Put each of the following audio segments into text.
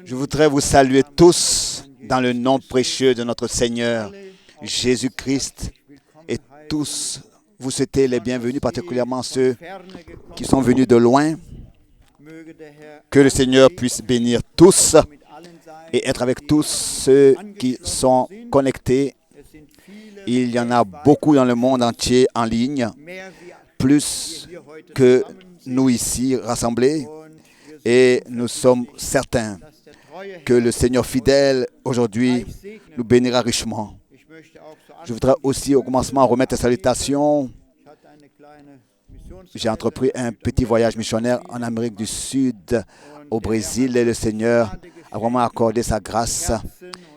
Je voudrais vous saluer tous dans le nom précieux de notre Seigneur Jésus-Christ et tous vous souhaitez les bienvenus, particulièrement ceux qui sont venus de loin. Que le Seigneur puisse bénir tous et être avec tous ceux qui sont connectés. Il y en a beaucoup dans le monde entier en ligne, plus que nous ici rassemblés. Et nous sommes certains que le Seigneur fidèle aujourd'hui nous bénira richement. Je voudrais aussi au commencement remettre les salutations. J'ai entrepris un petit voyage missionnaire en Amérique du Sud, au Brésil, et le Seigneur a vraiment accordé sa grâce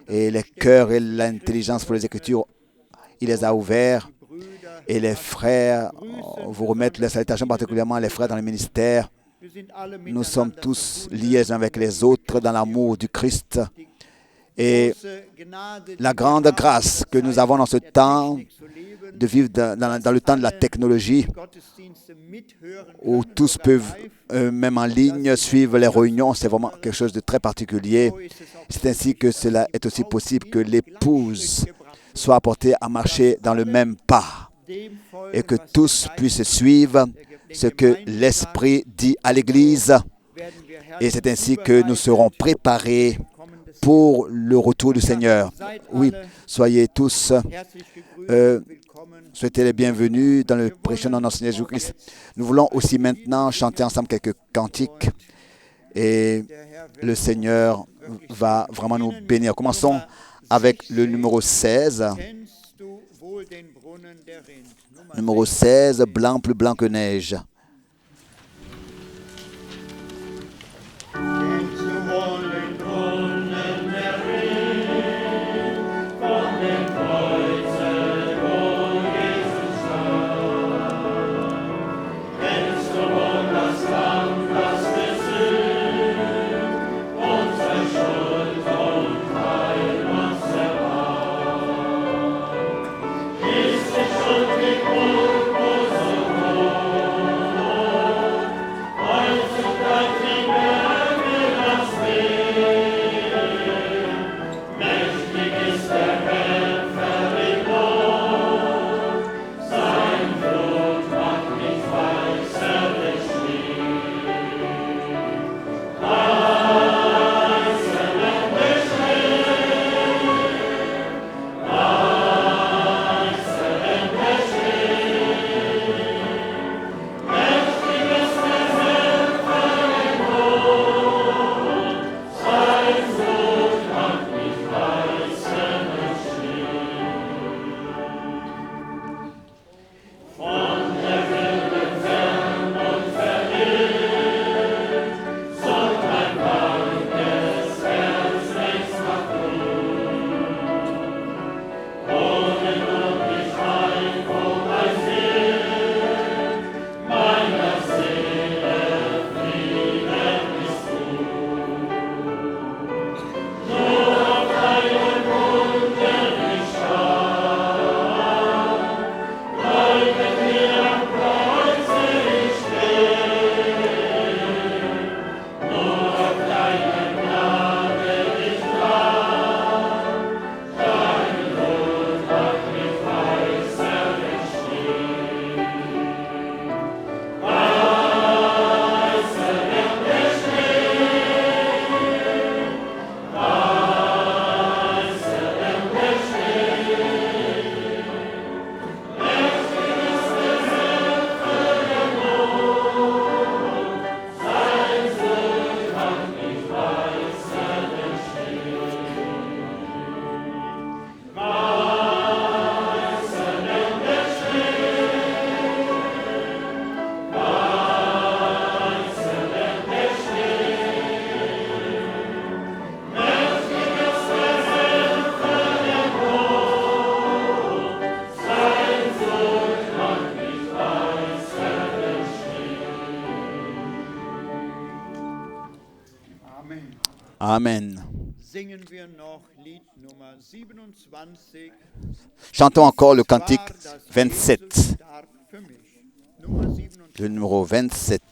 et les cœurs et l'intelligence pour les Écritures. Il les a ouverts et les frères vous remettent les salutations, particulièrement les frères dans le ministère. Nous sommes tous liés les uns avec les autres dans l'amour du Christ. Et la grande grâce que nous avons dans ce temps de vivre dans le temps de la technologie, où tous peuvent, même en ligne, suivre les réunions, c'est vraiment quelque chose de très particulier. C'est ainsi que cela est aussi possible que l'épouse soit apportée à marcher dans le même pas et que tous puissent suivre ce que l'Esprit dit à l'Église. Et c'est ainsi que nous serons préparés pour le retour du Seigneur. Oui, soyez tous, souhaitez les bienvenus dans le prêchant de notre Seigneur Jésus-Christ. Nous voulons aussi maintenant chanter ensemble quelques cantiques et le Seigneur va vraiment nous bénir. Commençons avec le numéro 16. Numéro 16, blanc plus blanc que neige. Amen. Chantons encore le cantique 27. Le numéro 27.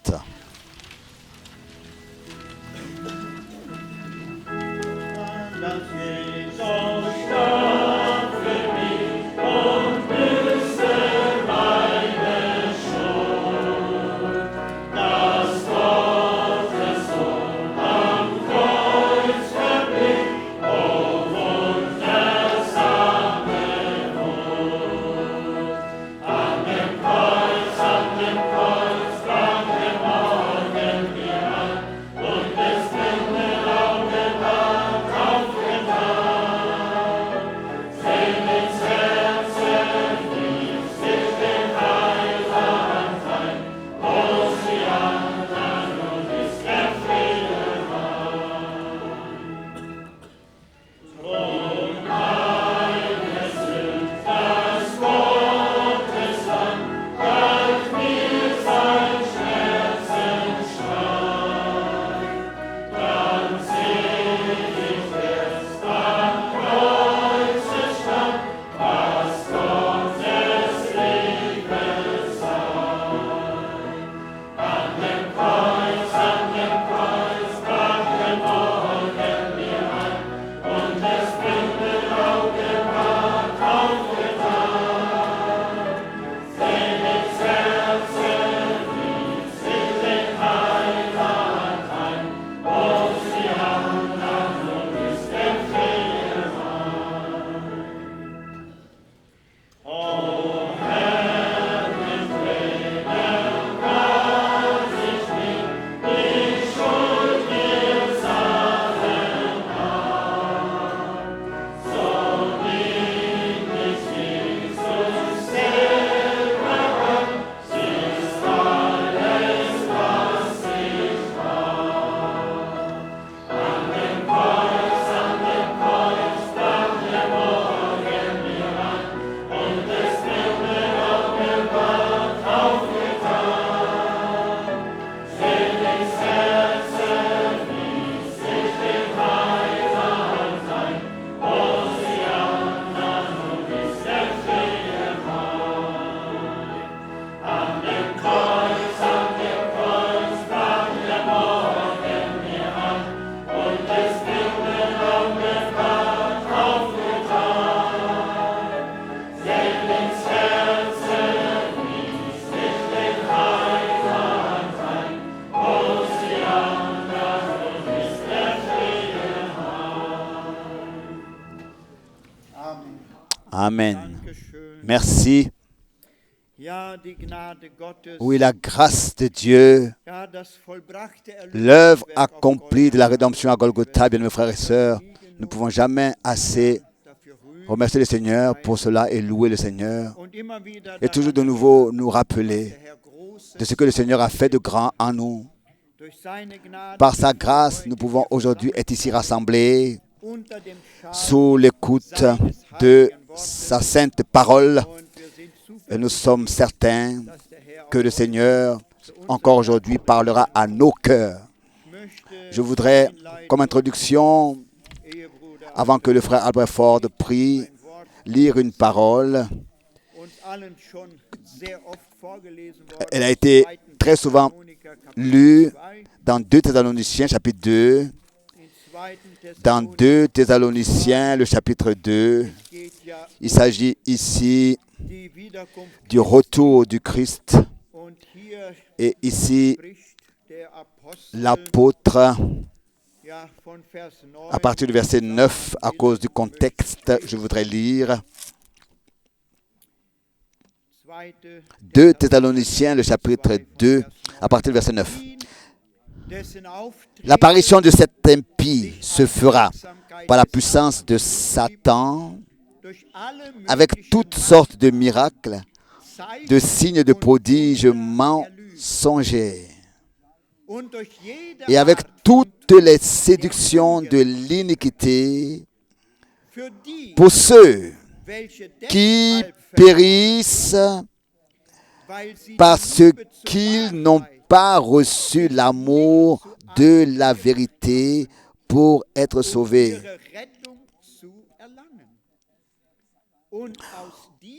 Amen. Merci. Oui, la grâce de Dieu, l'œuvre accomplie de la rédemption à Golgotha, bien mes frères et sœurs, nous ne pouvons jamais assez remercier le Seigneur pour cela et louer le Seigneur. Et toujours de nouveau nous rappeler de ce que le Seigneur a fait de grand en nous. Par sa grâce, nous pouvons aujourd'hui être ici rassemblés sous l'écoute de sa sainte parole. Et nous sommes certains que le Seigneur, encore aujourd'hui, parlera à nos cœurs. Je voudrais, comme introduction, avant que le frère Albert Ford prie, lire une parole. Elle a été très souvent lue dans 2 Thessaloniciens, chapitre 2. Dans 2 Thessaloniciens, le chapitre 2, il s'agit ici du retour du Christ. Et ici, l'apôtre, à partir du verset 9, à cause du contexte, je voudrais lire 2 Thessaloniciens, le chapitre 2, à partir du verset 9. L'apparition de cet impie se fera par la puissance de Satan, avec toutes sortes de miracles, de signes de prodiges mensongers, et avec toutes les séductions de l'iniquité pour ceux qui périssent parce qu'ils n'ont pas reçu l'amour de la vérité pour être sauvés.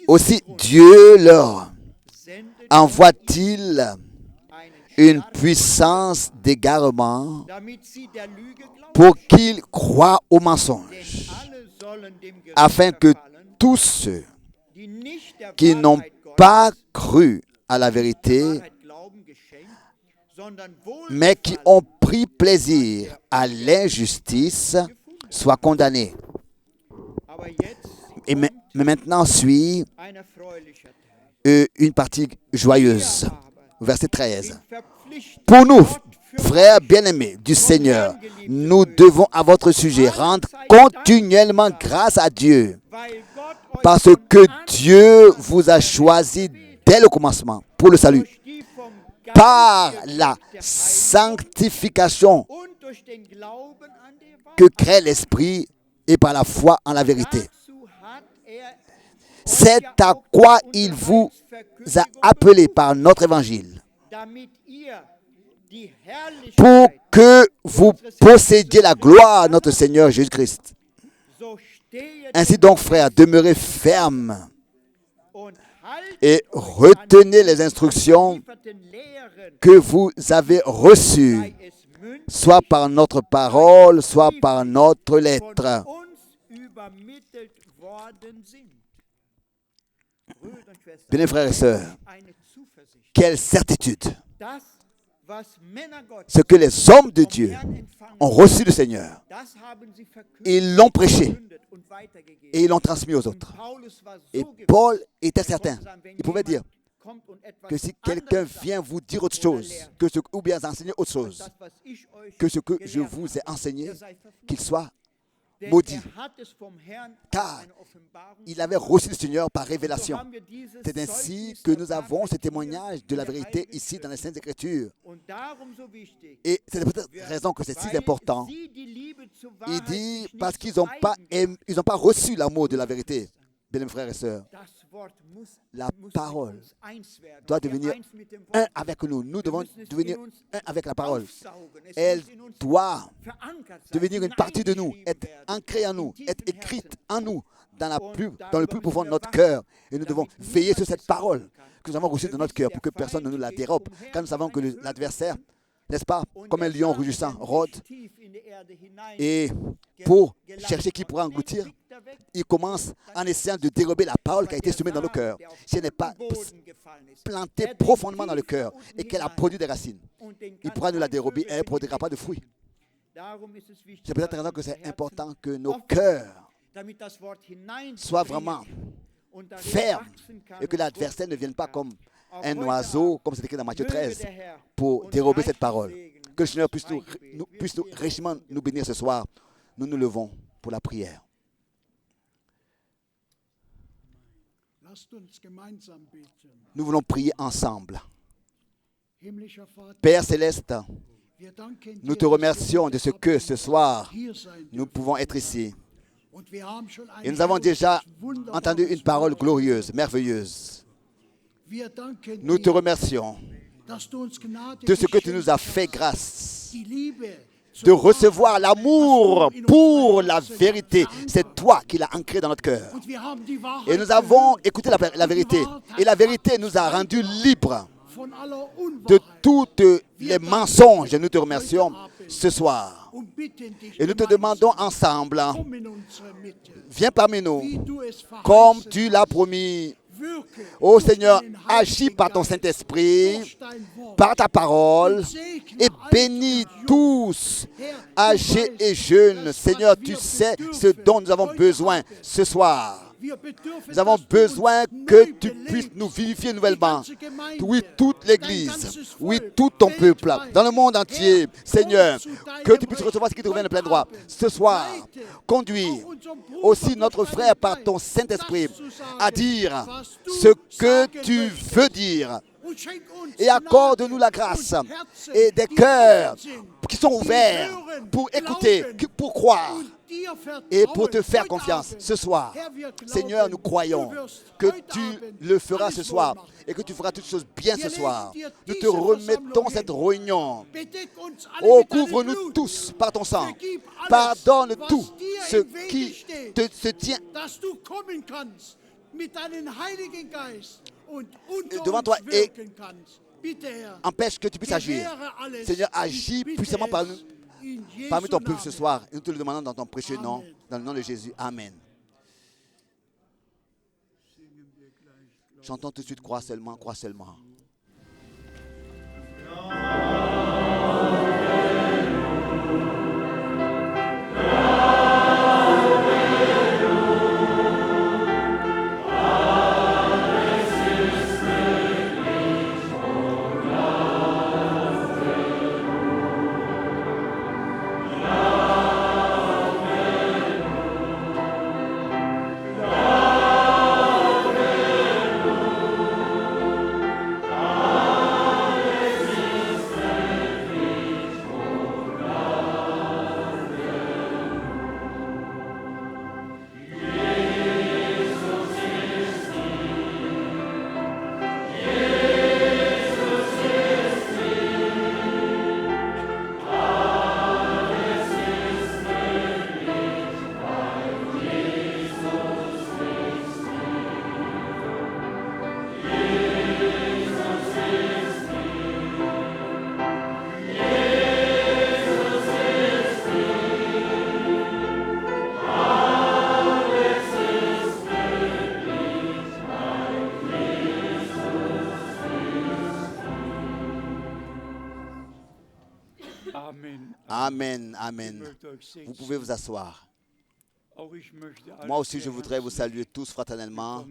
Aussi Dieu leur envoie-t-il une puissance d'égarement pour qu'ils croient au mensonge, afin que tous ceux qui n'ont pas cru à la vérité, mais qui ont pris plaisir à l'injustice, soient condamnés. Mais maintenant suit une partie joyeuse. Verset 13. Pour nous, frères bien-aimés du Seigneur, nous devons à votre sujet rendre continuellement grâce à Dieu, parce que Dieu vous a choisi dès le commencement pour le salut, par la sanctification que crée l'Esprit et par la foi en la vérité. C'est à quoi il vous a appelé par notre évangile, pour que vous possédiez la gloire de notre Seigneur Jésus-Christ. Ainsi donc, frères, demeurez fermes et retenez les instructions que vous avez reçues, soit par notre parole, soit par notre lettre. Bien, frères et sœurs, quelle certitude! Ce que les hommes de Dieu ont reçu du Seigneur, ils l'ont prêché et ils l'ont transmis aux autres. Et Paul était certain. Il pouvait dire que si quelqu'un vient vous dire autre chose, ou bien enseigner autre chose, que ce que je vous ai enseigné, qu'il soit maudit, car il avait reçu le Seigneur par révélation. C'est ainsi que nous avons ce témoignage de la vérité ici dans les Saintes Écritures. Et c'est pour cette raison que c'est si important. Il dit parce qu'ils n'ont pas reçu l'amour de la vérité. Bien, frères et sœurs, la parole doit devenir un avec nous. Nous devons devenir un avec la parole. Elle doit devenir une partie de nous, être ancrée en nous, être écrite en nous, dans le plus profond de notre cœur. Et nous devons veiller sur cette parole que nous avons reçue de notre cœur pour que personne ne nous la dérobe. Quand nous savons que l'adversaire, n'est-ce pas, comme un lion rugissant, rôde, et pour chercher qui pourra engloutir, il commence en essayant de dérober la parole qui a été semée dans le cœur. Si elle n'est pas plantée profondément dans le cœur et qu'elle a produit des racines, il pourra nous la dérober et elle ne produira pas de fruits. C'est peut-être raison que c'est important que nos cœurs soient vraiment fermes et que l'adversaire ne vienne pas comme un oiseau, comme c'est écrit dans Matthieu 13, pour dérober cette parole. Que le Seigneur puisse nous richement nous bénir ce soir. Nous nous levons pour la prière. Nous voulons prier ensemble. Père Céleste, nous te remercions de ce que ce soir, nous pouvons être ici. Et nous avons déjà entendu une parole glorieuse, merveilleuse. Nous te remercions de ce que tu nous as fait grâce, de recevoir l'amour pour la vérité. C'est toi qui l'as ancré dans notre cœur. Et nous avons écouté la vérité. Et la vérité nous a rendus libres de tous les mensonges. Et nous te remercions ce soir. Et nous te demandons ensemble, viens parmi nous, comme tu l'as promis. Ô Seigneur, agis par ton Saint-Esprit, par ta parole, et bénis tous, âgés et jeunes. Seigneur, tu sais ce dont nous avons besoin ce soir. Nous avons besoin que tu puisses nous vivifier nouvellement. Oui, toute l'Église, oui, tout ton peuple, dans le monde entier. Seigneur, que tu puisses recevoir ce qui te revient de plein droit. Ce soir, conduis aussi notre frère par ton Saint-Esprit à dire ce que tu veux dire. Et accorde-nous la grâce et des cœurs qui sont ouverts pour écouter, pour croire et pour te faire confiance ce soir. Seigneur, nous croyons que tu le feras ce soir et que tu feras toutes choses bien ce soir. Nous te remettons cette réunion. Oh, couvre-nous tous par ton sang. Pardonne tout ce qui te tient devant toi et empêche que tu puisses agir. Seigneur, agis puissamment parmi ton peuple ce soir. Et nous te le demandons dans ton précieux nom, dans le nom de Jésus. Amen. Chantons tout de suite, crois seulement, crois seulement. Amen, amen. Vous pouvez vous asseoir. Moi aussi, je voudrais vous saluer tous fraternellement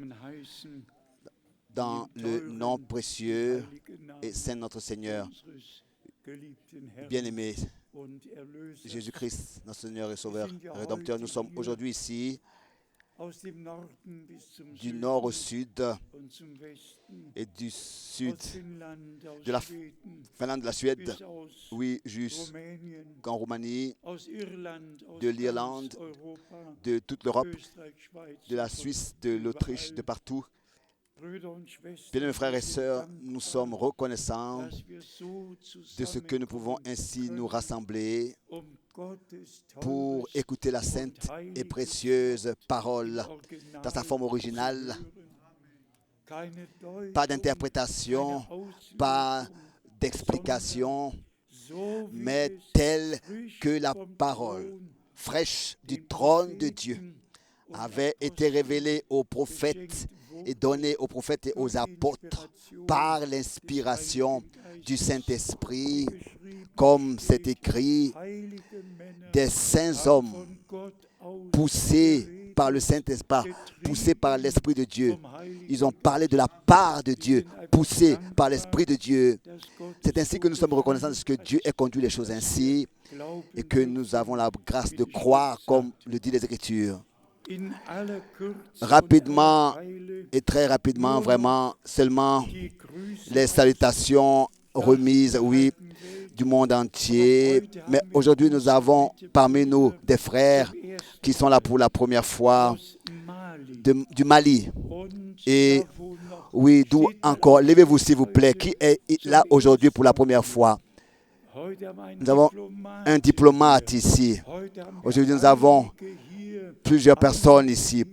dans le nom précieux et saint de notre Seigneur, bien-aimé Jésus-Christ, notre Seigneur et Sauveur, Rédempteur. Nous sommes aujourd'hui ici, du nord au sud et du sud de la Finlande, de la Suède, oui, jusqu'en Roumanie, de l'Irlande, de toute l'Europe, de la Suisse, de l'Autriche, de partout. Bien, frères et sœurs, nous sommes reconnaissants de ce que nous pouvons ainsi nous rassembler pour écouter la sainte et précieuse parole dans sa forme originale. Pas d'interprétation, pas d'explication, mais telle que la parole fraîche du trône de Dieu avait été révélée aux prophètes et donnée aux prophètes et aux apôtres par l'inspiration du Saint-Esprit, comme c'est écrit, des saints hommes poussés par le Saint-Esprit, poussés par l'Esprit de Dieu. Ils ont parlé de la part de Dieu, poussés par l'Esprit de Dieu. C'est ainsi que nous sommes reconnaissants de ce que Dieu ait conduit les choses ainsi et que nous avons la grâce de croire comme le dit les Écritures. Rapidement et très rapidement, vraiment, seulement les salutations remises, oui, du monde entier. Mais aujourd'hui, nous avons parmi nous des frères qui sont là pour la première fois du Mali. Et oui, d'où encore, levez-vous s'il vous plaît, qui est là aujourd'hui pour la première fois? Nous avons un diplomate ici. Aujourd'hui, nous avons plusieurs personnes ici.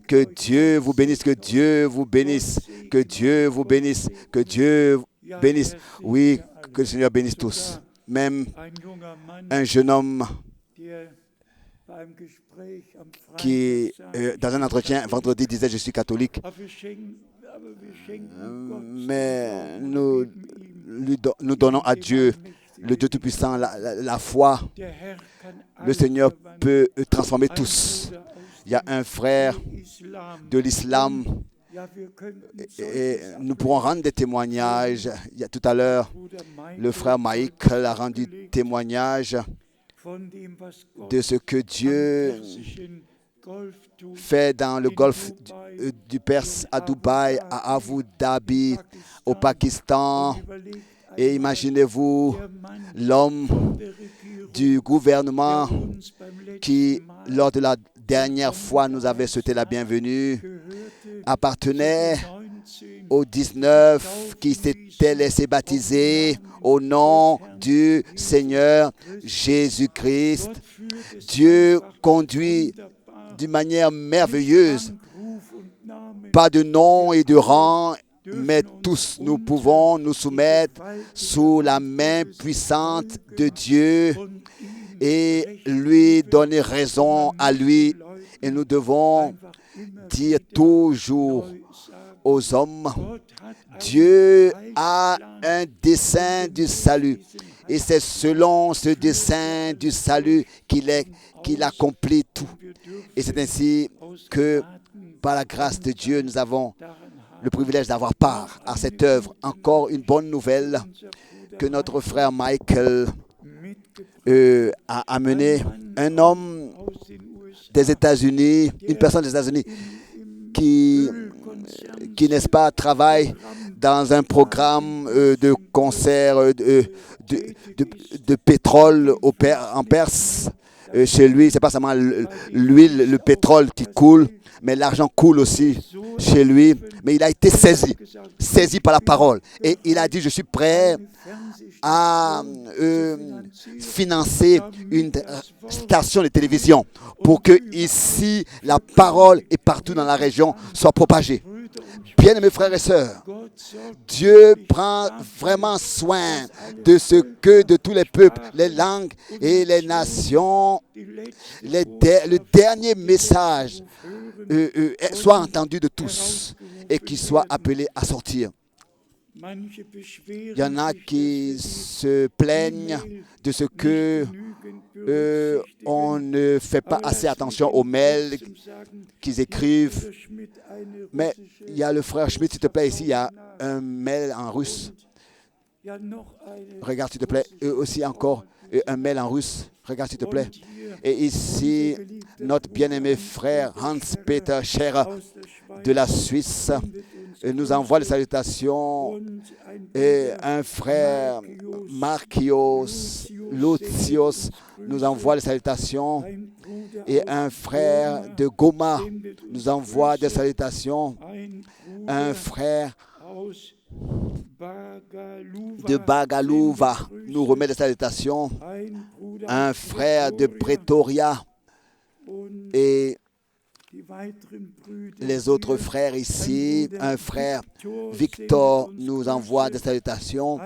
Que Dieu vous bénisse, que Dieu vous bénisse, que Dieu vous bénisse, que Dieu bénisse. Oui, que le Seigneur bénisse tous. Même un jeune homme qui, dans un entretien vendredi, disait « Je suis catholique ». Mais nous donnons à Dieu, le Dieu Tout-Puissant, la foi. Le Seigneur peut transformer tous. Il y a un frère de l'islam et nous pourrons rendre des témoignages. Il y a tout à l'heure, le frère Mike a rendu témoignage de ce que Dieu fait dans le golfe du Perse, à Dubaï, à Abu Dhabi, au Pakistan. Et imaginez-vous l'homme du gouvernement qui, lors de la dernière fois, nous avait souhaité la bienvenue, appartenait aux 19 qui s'étaient laissés baptiser au nom du Seigneur Jésus-Christ. Dieu conduit d'une manière merveilleuse, pas de nom et de rang mais tous nous pouvons nous soumettre sous la main puissante de Dieu et lui donner raison à lui. Et nous devons dire toujours aux hommes, Dieu a un dessein du salut. Et c'est selon ce dessein du salut qu'il accomplit tout. Et c'est ainsi que, par la grâce de Dieu, nous avons le privilège d'avoir part à cette œuvre. Encore une bonne nouvelle que notre frère Michael a amené. Un homme des États-Unis, une personne des États-Unis qui n'est-ce pas, travaille dans un programme de concert de pétrole en Perse. Chez lui, ce n'est pas seulement l'huile, le pétrole qui coule, mais l'argent coule aussi chez lui. Mais il a été saisi par la parole. Et il a dit, je suis prêt à financer une station de télévision pour que ici, la parole et partout dans la région soit propagée. Bien-aimés frères et sœurs, Dieu prend vraiment soin de ce que de tous les peuples, les langues et les nations, le dernier message soit entendu de tous et qu'il soit appelé à sortir. Il y en a qui se plaignent de ce que on ne fait pas assez attention aux mails qu'ils écrivent. Mais il y a le frère Schmidt, s'il te plaît, ici, il y a un mail en russe. Regarde, s'il te plaît. Et aussi encore un mail en russe. Regarde, s'il te plaît. Et ici, notre bien-aimé frère Hans-Peter Scherer de la Suisse nous envoie les salutations. Et un frère Markios Lucios nous envoie les salutations. Et un frère de Goma nous envoie des salutations. Un frère de Bagalouva nous remet des salutations. Un frère de Pretoria et les autres frères ici. Un frère Victor nous envoie des salutations.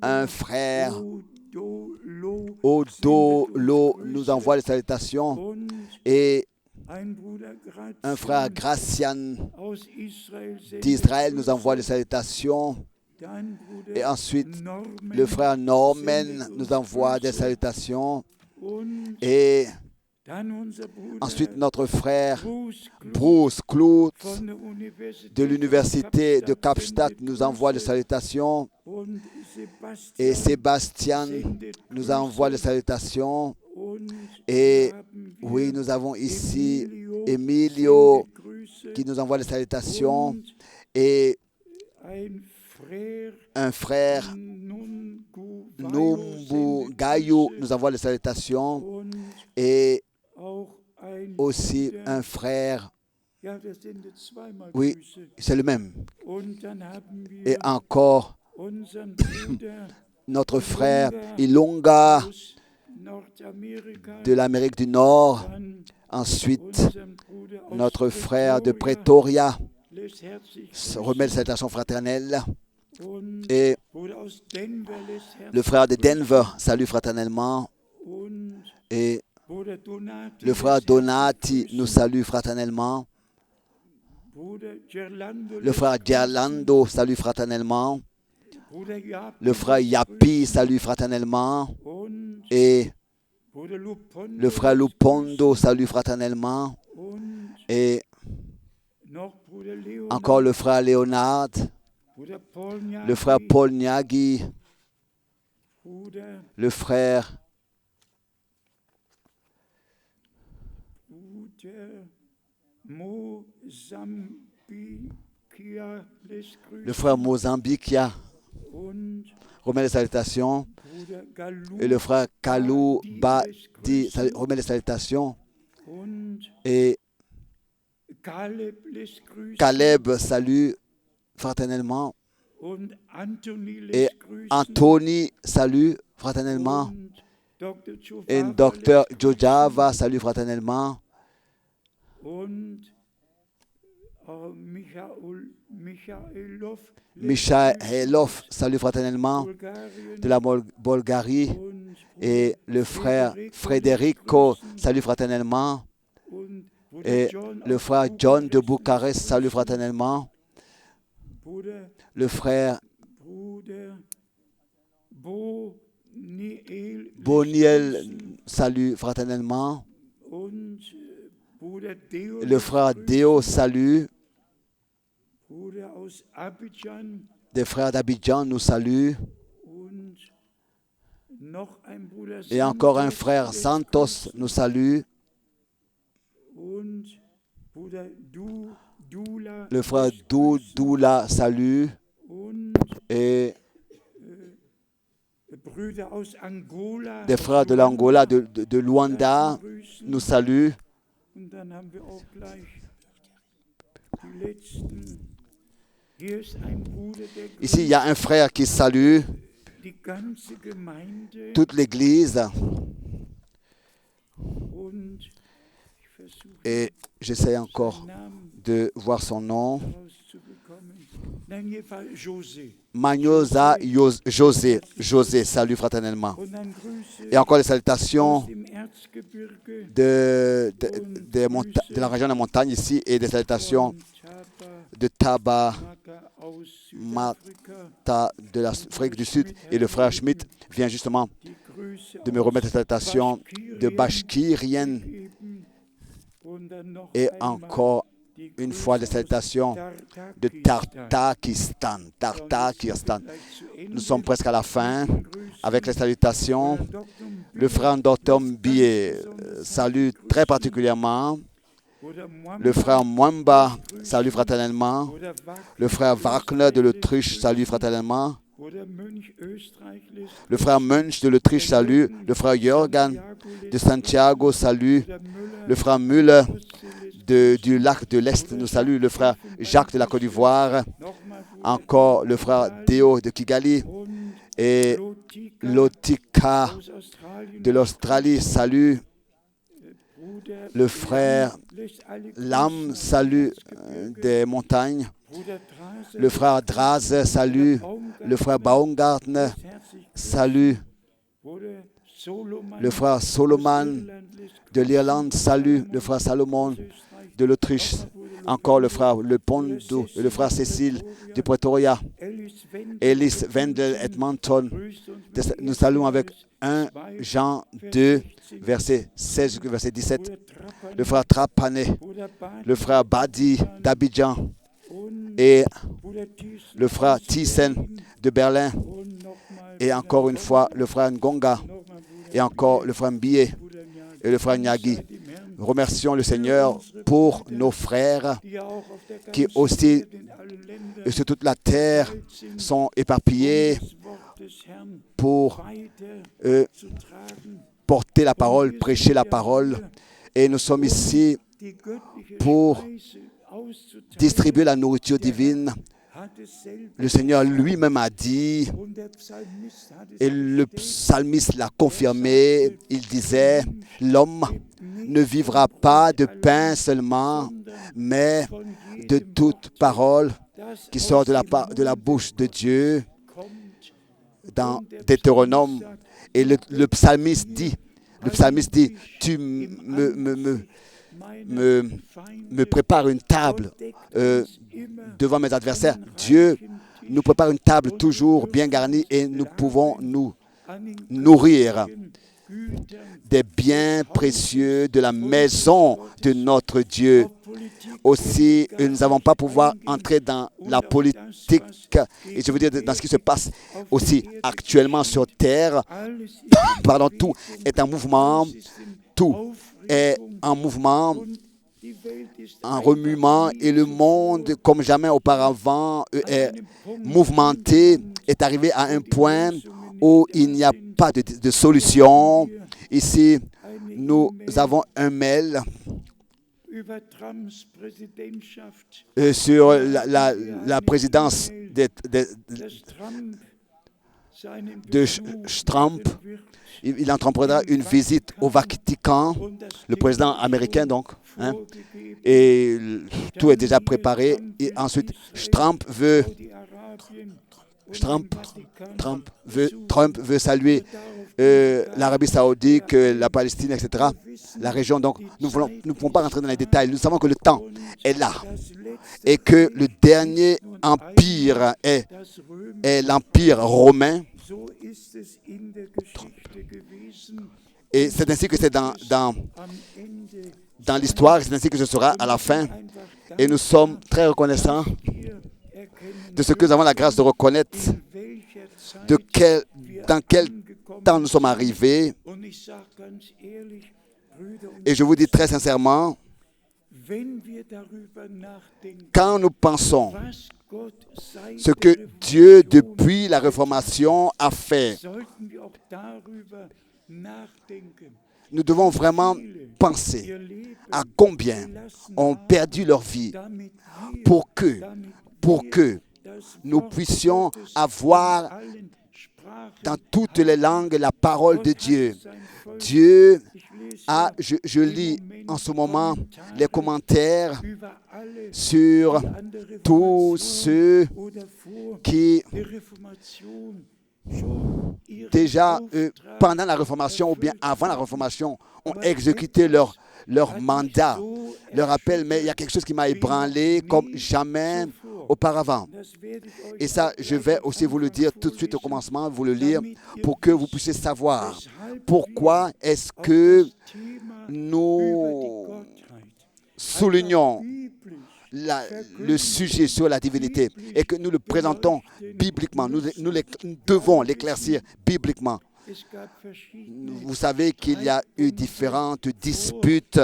Un frère Odolo nous envoie des salutations. Et un frère Gracian d'Israël nous envoie des salutations. Et ensuite, le frère Norman nous envoie des salutations. Et ensuite, notre frère Bruce Kloot de l'université de Kapstadt nous envoie des salutations. Et Sébastien nous envoie des salutations. Et oui, nous avons ici Emilio qui nous envoie des salutations. Et un frère Numbu Gayou nous envoie des salutations. Et aussi un frère, oui, c'est le même. Et encore notre frère Ilonga de l'Amérique du Nord. Ensuite, notre frère de Pretoria remet les salutations fraternelles. Et le frère de Denver salue fraternellement. Et le frère Donati nous salue fraternellement. Le frère Gerlando salue fraternellement. Le frère Yapi salue fraternellement. Et le frère Lupondo salue fraternellement. Et encore le frère Léonard. Le frère Paul Nyagi. Le frère Mozambikia remet les salutations. Et le frère Kalou Badi remet les salutations. Et Caleb salue fraternellement. Et Anthony salue fraternellement. Et Dr. Jojava salue fraternellement. Michailov salue fraternellement de la Bulgarie et le frère Federico salue fraternellement et le frère John de Bucarest salue fraternellement. Le frère Boniel salue fraternellement. Le frère Déo salue. Des frères d'Abidjan nous saluent. Et encore un frère Santos nous salue. Le frère Doula salue. Et des frères de l'Angola, de Luanda nous saluent. Ici, il y a un frère qui salue toute l'Église. Et j'essaie encore de voir son nom. Magnosa José, salut fraternellement. Et encore les salutations de la région de la montagne ici et des salutations de Taba Mata de l'Afrique du Sud. Et le frère Schmidt vient justement de me remettre des salutations de Bashkirien et encore une fois des salutations de Tartakistan. Nous sommes presque à la fin avec les salutations. Le frère Dr Mbié salue très particulièrement. Le frère Mwamba salue fraternellement. Le frère Wagner de l'Autriche salue fraternellement. Le frère Münch de l'Autriche salue. Le frère Jürgen de Santiago salue. Le frère Müller du lac de l'Est nous salue. Le frère Jacques de la Côte d'Ivoire. Encore le frère Déo de Kigali. Et Lotika de l'Australie salue. Le frère Lam salue des montagnes. Le frère Draz salue. Le frère Baumgartner salue. Le frère Solomon de l'Irlande salue. Le frère Salomon de l'Autriche. Encore le frère Le Pondo, le frère Cécile du Pretoria. Ellis Wendel Edmonton. Nous saluons avec 1 Jean 2, verset 16, verset 17. Le frère Trapane, le frère Badi d'Abidjan et le frère Thyssen de Berlin. Et encore une fois, le frère Ngonga et encore le frère Mbié et le frère Nyagi. Remercions le Seigneur pour nos frères qui aussi sur toute la terre sont éparpillés pour porter la parole, prêcher la parole. Et nous sommes ici pour distribuer la nourriture divine. Le Seigneur lui-même a dit, et le psalmiste l'a confirmé, il disait, l'homme ne vivra pas de pain seulement, mais de toute parole qui sort de la bouche de Dieu. Dans Deutéronome, et le psalmiste dit, tu me prépares une table devant mes adversaires. Dieu nous prépare une table toujours bien garnie et nous pouvons nous nourrir des biens précieux de la maison de notre Dieu. Aussi, nous n'avons pas pouvoir entrer dans la politique, et je veux dire dans ce qui se passe aussi actuellement sur terre. Pardon, tout est en mouvement, en remuement, et le monde, comme jamais auparavant, est mouvementé, est arrivé à un point où il n'y a pas de solution. Ici, nous avons un mail sur la présidence de Trump. Il entreprendra une visite au Vatican, le président américain donc. hein, et tout est déjà préparé. Et ensuite, Trump veut saluer l'Arabie Saoudite, la Palestine, etc., la région. Donc, nous ne pouvons pas rentrer dans les détails. Nous savons que le temps est là et que le dernier empire est l'empire romain. Et c'est ainsi que c'est dans l'histoire, c'est ainsi que ce sera à la fin. Et nous sommes très reconnaissants de ce que nous avons la grâce de reconnaître, dans quel temps nous sommes arrivés. Et je vous dis très sincèrement, quand nous pensons ce que Dieu, depuis la Réformation, a fait, nous devons vraiment penser à combien ont perdu leur vie pour que nous puissions avoir dans toutes les langues la parole de Dieu. Dieu a, je lis en ce moment les commentaires sur tous ceux qui déjà pendant la Réformation ou bien avant la Réformation ont exécuté leur mandat, leur appel, mais il y a quelque chose qui m'a ébranlé comme jamais auparavant. Et ça, je vais aussi vous le dire tout de suite au commencement, vous le lire, pour que vous puissiez savoir pourquoi est-ce que nous soulignons le sujet sur la divinité et que nous le présentons bibliquement. Nous devons l'éclaircir bibliquement. Vous savez qu'il y a eu différentes disputes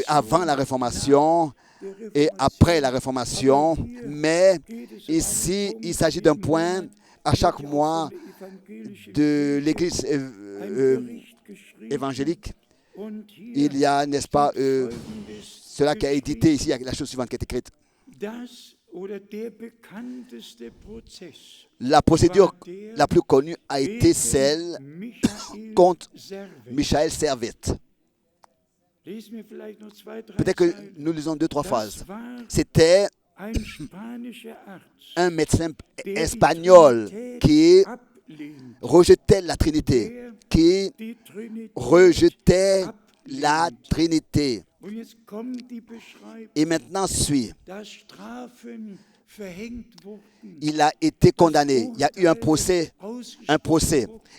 avant la Réformation et après la Réformation, mais ici, il s'agit d'un point à chaque mois de l'Église évangélique. Il y a, n'est-ce pas, cela qui a édité ici, il y a la chose suivante qui est écrite. La procédure la plus connue a été celle contre Michael Servet. Peut-être que nous lisons 2-3 phrases. C'était un médecin espagnol qui rejetait la Trinité, la Trinité. Et maintenant suit. Il a été condamné. Il y a eu un procès.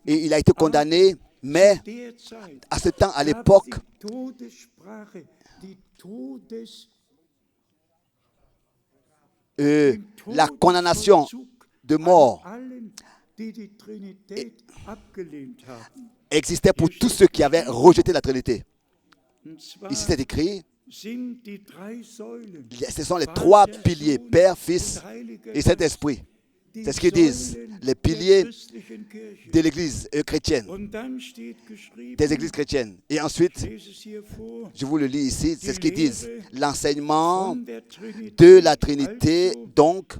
Et il a été condamné, mais à ce temps, à l'époque, la condamnation de mort existait pour tous ceux qui avaient rejeté la Trinité. Ici, c'est écrit, ce sont les 3 piliers, Père, Fils et Saint-Esprit. C'est ce qu'ils disent, les piliers de l'Église chrétienne, des églises chrétiennes. Et ensuite, je vous le lis ici, c'est ce qu'ils disent, l'enseignement de la Trinité, donc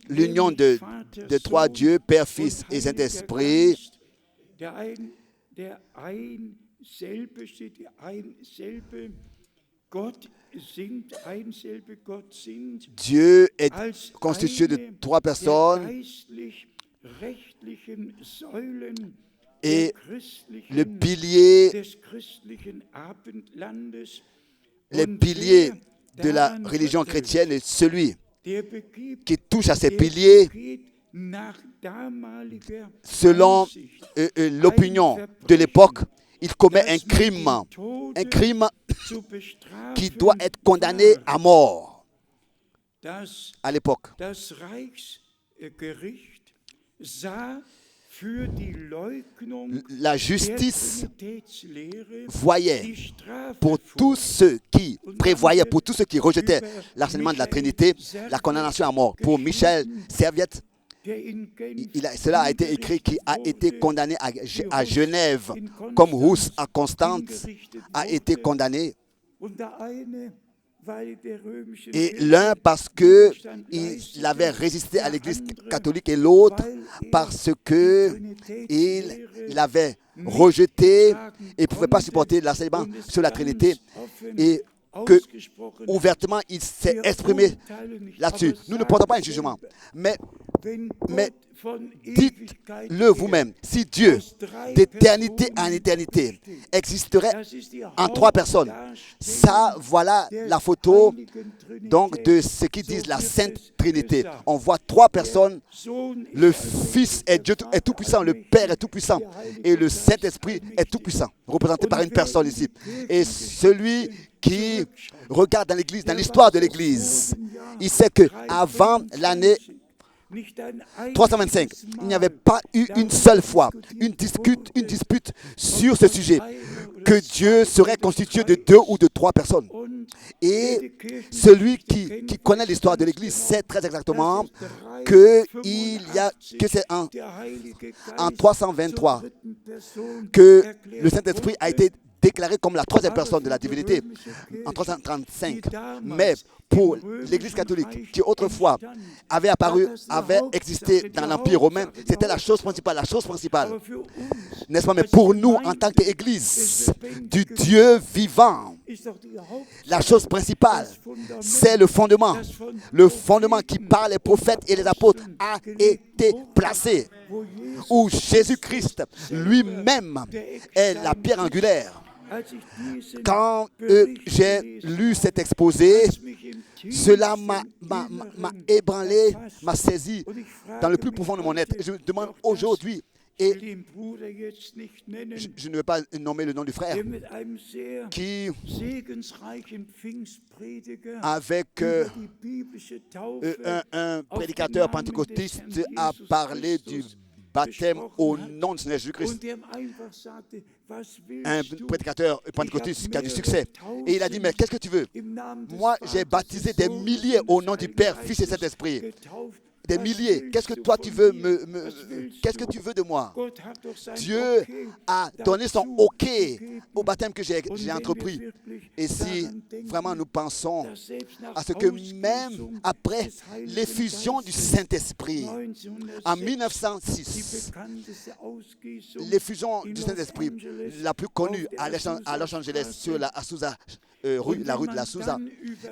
l'union de 3 dieux, Père, Fils et Saint-Esprit. Dieu est constitué de 3 personnes et le pilier, les piliers de la religion chrétienne est celui qui touche à ces piliers selon l'opinion de l'époque. Il commet un crime qui doit être condamné à mort à l'époque. La justice voyait pour tous ceux qui prévoyaient, pour tous ceux qui rejetaient l'enseignement de la Trinité, la condamnation à mort. Pour Michael Servet, cela a été écrit qui a été condamné à Genève, comme Hus à Constance a été condamné. Et l'un parce qu'il avait résisté à l'Église catholique et l'autre parce qu'il avait rejeté et ne pouvait pas supporter l'enseignement sur la Trinité et que ouvertement il s'est exprimé là-dessus. Nous ne portons pas un jugement, mais dites-le vous-même. Si Dieu, d'éternité en éternité, existerait en trois personnes, ça, voilà la photo donc de ce qu'ils disent la Sainte Trinité. On voit trois personnes. Le Fils est Dieu est tout-puissant, le Père est tout-puissant et le Saint-Esprit est tout-puissant, représenté par une personne ici. Et celui qui regarde dans l'Église, dans l'histoire de l'Église, il sait qu'avant l'année 325, il n'y avait pas eu une seule fois une dispute sur ce sujet, que Dieu serait constitué de 2 ou de 3 personnes. Et celui qui connaît l'histoire de l'Église sait très exactement que c'est en 323 que le Saint-Esprit a été déclaré comme la troisième personne de la divinité en 335. Mais pour l'Église catholique, qui autrefois avait existé dans l'Empire romain, c'était la chose principale, n'est-ce pas? Mais pour nous, en tant qu'Église du Dieu vivant, la chose principale, c'est le fondement qui par les prophètes et les apôtres a été placé, où Jésus-Christ lui-même est la pierre angulaire. Quand j'ai lu cet exposé, cela m'a ébranlé, m'a saisi dans le plus profond de mon être. Je me demande aujourd'hui, et je ne vais pas nommer le nom du frère, qui, avec un prédicateur pentecôtiste, a parlé du baptême au nom de Seigneur Jésus-Christ. Un prédicateur pentecôtiste qui a du succès. Et il a dit, mais qu'est-ce que tu veux? Moi, j'ai baptisé des milliers au nom du Père, Fils et Saint-Esprit. Des milliers. Qu'est-ce que toi tu veux qu'est-ce que tu veux de moi? Dieu a donné son OK au baptême que j'ai entrepris. Et si vraiment nous pensons à ce que même après l'effusion du Saint-Esprit en 1906, l'effusion du Saint-Esprit la plus connue à Los Angeles sur la rue de la Souza.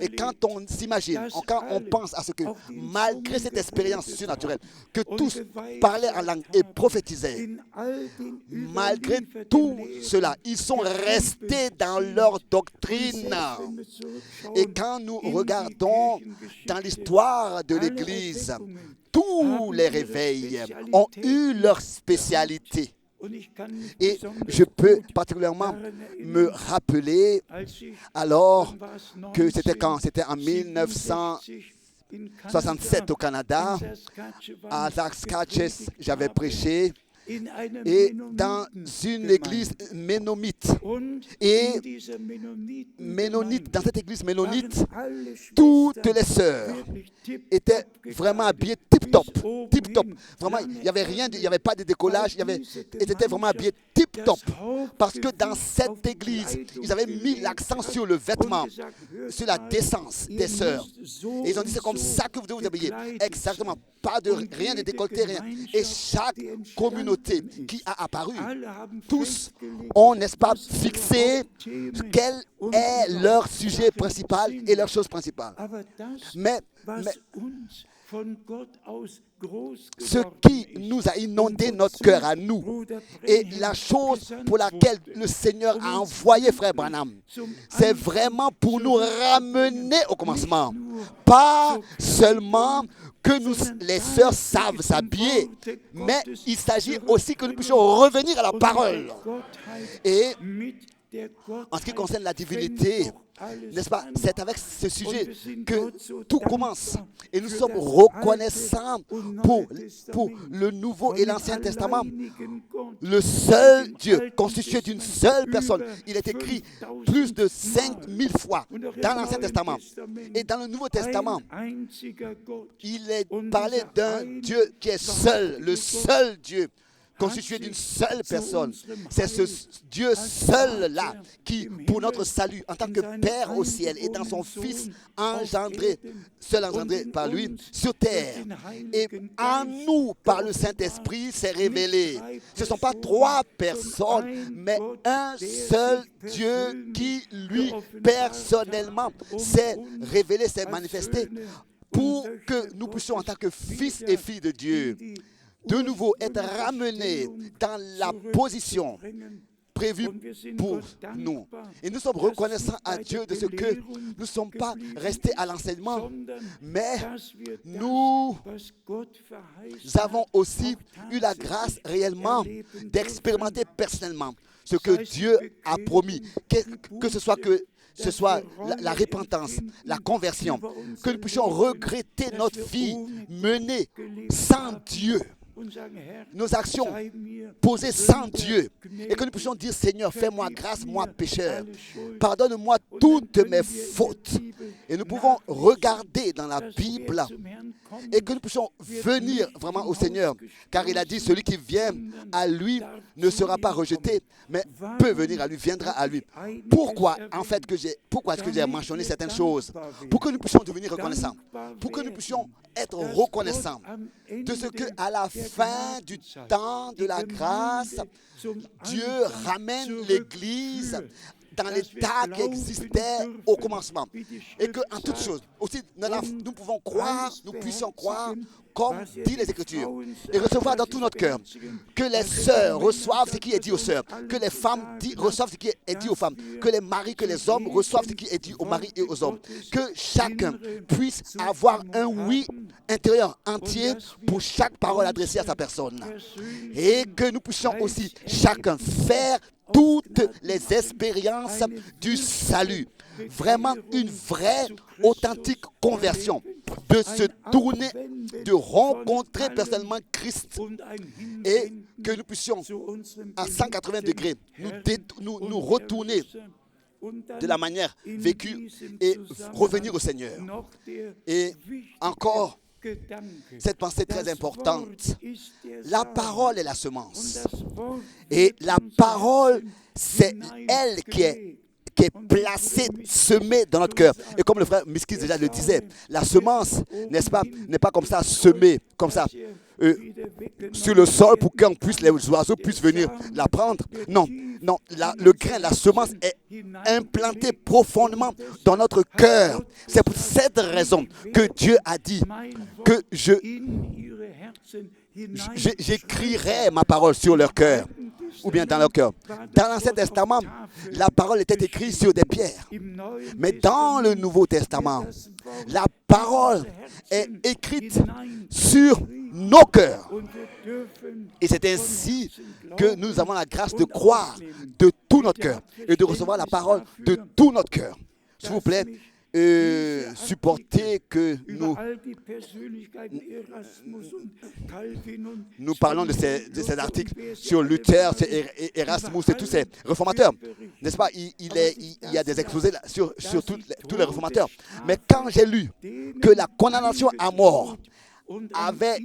Et quand on s'imagine, quand on pense à ce que malgré cette expérience surnaturelle, que tous parlaient en langue et prophétisaient, malgré tout cela, ils sont restés dans leur doctrine. Et quand nous regardons dans l'histoire de l'Église, tous les réveils ont eu leur spécialité. Et je peux particulièrement me rappeler alors que c'était en 1967 au Canada, à Saskatchewan, j'avais prêché. Et dans une église ménonite. Et dans cette église ménonite, toutes les sœurs étaient vraiment habillées tip-top. Vraiment, il n'y avait rien, il n'y avait pas de décollage, elles étaient vraiment habillées tip-top. Parce que dans cette église, ils avaient mis l'accent sur le vêtement, sur la décence des sœurs. Et ils ont dit, c'est comme ça que vous devez vous habiller. Exactement, rien de décolleté, rien. Et chaque communauté qui a apparu, tous ont, n'est-ce pas, fixé quel est leur sujet principal et leur chose principale. Mais ce qui nous a inondé notre cœur à nous et la chose pour laquelle le Seigneur a envoyé Frère Branham, c'est vraiment pour nous ramener au commencement. Pas seulement que nous, les sœurs, savent s'habiller, mais il s'agit aussi que nous puissions revenir à la parole. Et en ce qui concerne la divinité, n'est-ce pas, c'est avec ce sujet que tout commence. Et nous sommes reconnaissants pour le Nouveau et l'Ancien Testament. Le seul Dieu, constitué d'une seule personne. Il est écrit plus de 5000 fois dans l'Ancien Testament. Et dans le Nouveau Testament, il est parlé d'un Dieu qui est seul, le seul Dieu. constitué d'une seule personne. C'est ce Dieu seul-là qui, pour notre salut, en tant que Père au ciel et dans son Fils engendré, seul engendré par lui, sur terre, et en nous, par le Saint-Esprit, s'est révélé. Ce ne sont pas trois personnes, mais un seul Dieu qui, lui, personnellement, s'est révélé, s'est manifesté pour que nous puissions, en tant que fils et filles de Dieu, de nouveau être ramenés dans la position prévue pour nous. Et nous sommes reconnaissants à Dieu de ce que nous ne sommes pas restés à l'enseignement, mais nous avons aussi eu la grâce réellement d'expérimenter personnellement ce que Dieu a promis, que ce soit la repentance, la conversion, que nous puissions regretter notre vie menée sans Dieu, nos actions posées sans Dieu, et que nous puissions dire: Seigneur, fais-moi grâce, moi pécheur, pardonne-moi toutes mes fautes. Et nous pouvons regarder dans la Bible et que nous puissions venir vraiment au Seigneur, car il a dit: celui qui vient à lui ne sera pas rejeté, mais peut venir à lui, viendra à lui. Pourquoi est-ce que j'ai mentionné certaines choses? Pour que nous puissions devenir reconnaissants, pour que nous puissions être reconnaissants de ce que à la fin du temps de la grâce, Dieu ramène l'Église dans l'état qui existait au commencement. Et qu'en toutes choses, aussi, nous pouvons croire, nous puissions croire, comme dit les Écritures, et recevoir dans tout notre cœur, que les sœurs reçoivent ce qui est dit aux sœurs, que les femmes reçoivent ce qui est dit aux femmes, que les maris, que les hommes reçoivent ce qui est dit aux maris et aux hommes, que chacun puisse avoir un oui intérieur entier pour chaque parole adressée à sa personne, et que nous puissions aussi chacun faire toutes les expériences du salut. Vraiment une vraie, authentique conversion. De se tourner, de rencontrer personnellement Christ. Et que nous puissions, à 180 degrés, nous retourner de la manière vécue et revenir au Seigneur. Et encore, cette pensée très importante. La parole est la semence. Et la parole, c'est elle qui est placée, semée dans notre cœur. Et comme le frère Miskis déjà le disait, la semence, n'est-ce pas, n'est pas comme ça semée, comme ça, sur le sol pour les oiseaux puissent venir la prendre. Non, le grain, la semence est implantée profondément dans notre cœur. C'est pour cette raison que Dieu a dit que j'écrirai ma parole sur leur cœur, ou bien dans leur cœur. Dans l'Ancien Testament, la parole était écrite sur des pierres. Mais dans le Nouveau Testament, la parole est écrite sur nos cœurs. Et c'est ainsi que nous avons la grâce de croire de tout notre cœur et de recevoir la parole de tout notre cœur. S'il vous plaît, supportez que nous parlons de ces articles sur Luther, Erasmus et tous ces réformateurs. N'est-ce pas? Il y a des exposés sur tous les réformateurs. Mais quand j'ai lu que la condamnation à mort avait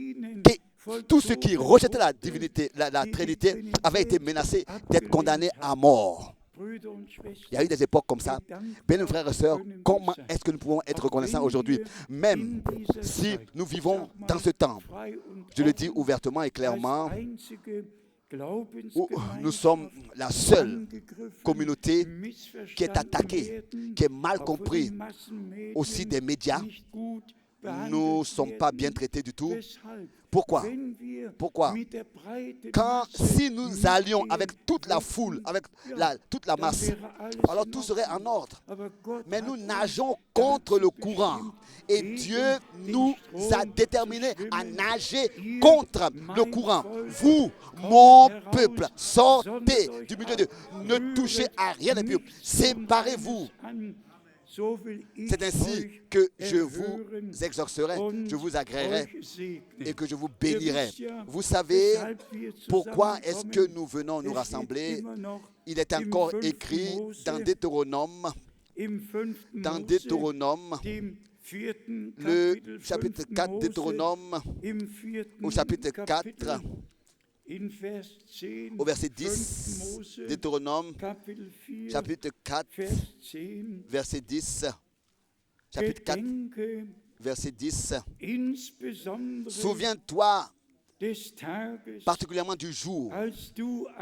tous ceux qui rejetaient la divinité, la Trinité, avaient été menacés d'être condamnés à mort. Il y a eu des époques comme ça. Bien, frères et sœurs, comment est-ce que nous pouvons être reconnaissants aujourd'hui, même si nous vivons dans ce temps? Je le dis ouvertement et clairement, où nous sommes la seule communauté qui est attaquée, qui est mal comprise, aussi des médias. Nous ne sommes pas bien traités du tout. Pourquoi? Si nous allions avec toute la foule, avec toute la masse, alors tout serait en ordre. Mais nous nageons contre le courant. Et Dieu nous a déterminés à nager contre le courant. Vous, mon peuple, sortez du milieu de... Ne touchez à rien de pur. Séparez-vous. C'est ainsi que je vous exaucerai, je vous agréerai et que je vous bénirai. Vous savez pourquoi est-ce que nous venons nous rassembler? Il est encore écrit dans Deutéronome, le chapitre 4 Deutéronome, au chapitre 4, au verset 10, Deutéronome, chapitre 4, verset 10, chapitre 4, verset 10. Souviens-toi particulièrement du jour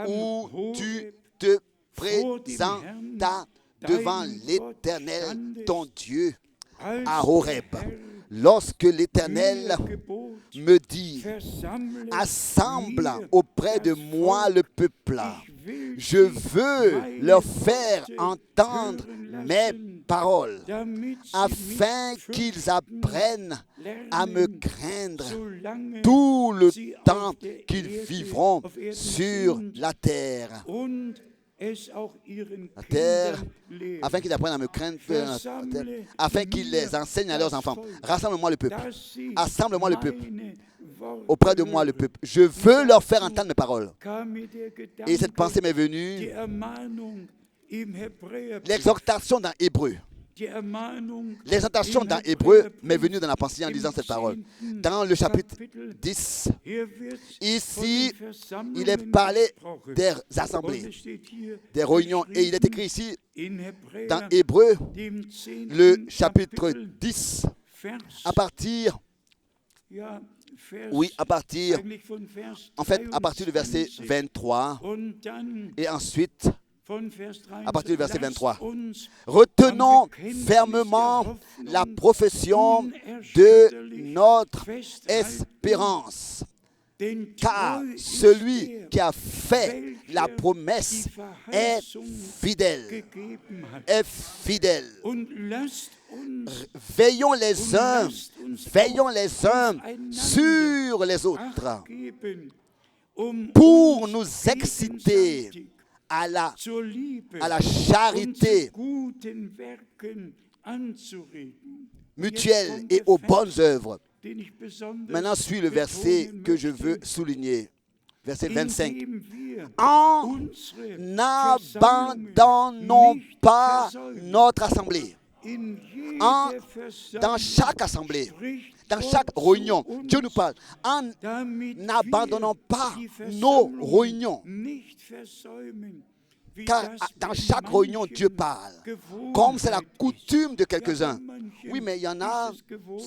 où tu te présentas devant l'Éternel, ton Dieu, à Horeb. Lorsque l'Éternel me dit, assemble auprès de moi le peuple, je veux leur faire entendre mes paroles, afin qu'ils apprennent à me craindre tout le temps qu'ils vivront sur la terre. La terre, afin qu'ils apprennent à me craindre, afin qu'ils les enseignent à leurs enfants. Rassemble-moi le peuple. Assemble-moi le peuple. Auprès de moi le peuple. Je veux leur faire entendre mes paroles. Et cette pensée m'est venue. L'exhortation dans Hébreu. L'exhortation dans Hébreu m'est venue dans la pensée en lisant cette parole. Dans le chapitre 10, ici, il est parlé des assemblées, des réunions. Et il est écrit ici, dans Hébreu, le chapitre 10, à partir du verset 23, et ensuite, à partir du verset 23. Retenons fermement la profession de notre espérance, car celui qui a fait la promesse est fidèle. Veillons les uns sur les autres pour nous exciter à la charité mutuelle et aux bonnes œuvres. Maintenant, suit le verset que je veux souligner. Verset 25. En n'abandonnons pas notre assemblée. Dans chaque assemblée, dans chaque réunion, Dieu nous parle. En n'abandonnons pas nos réunions. Car dans chaque réunion, Dieu parle. Comme c'est la coutume de quelques-uns. Oui, mais il y en a,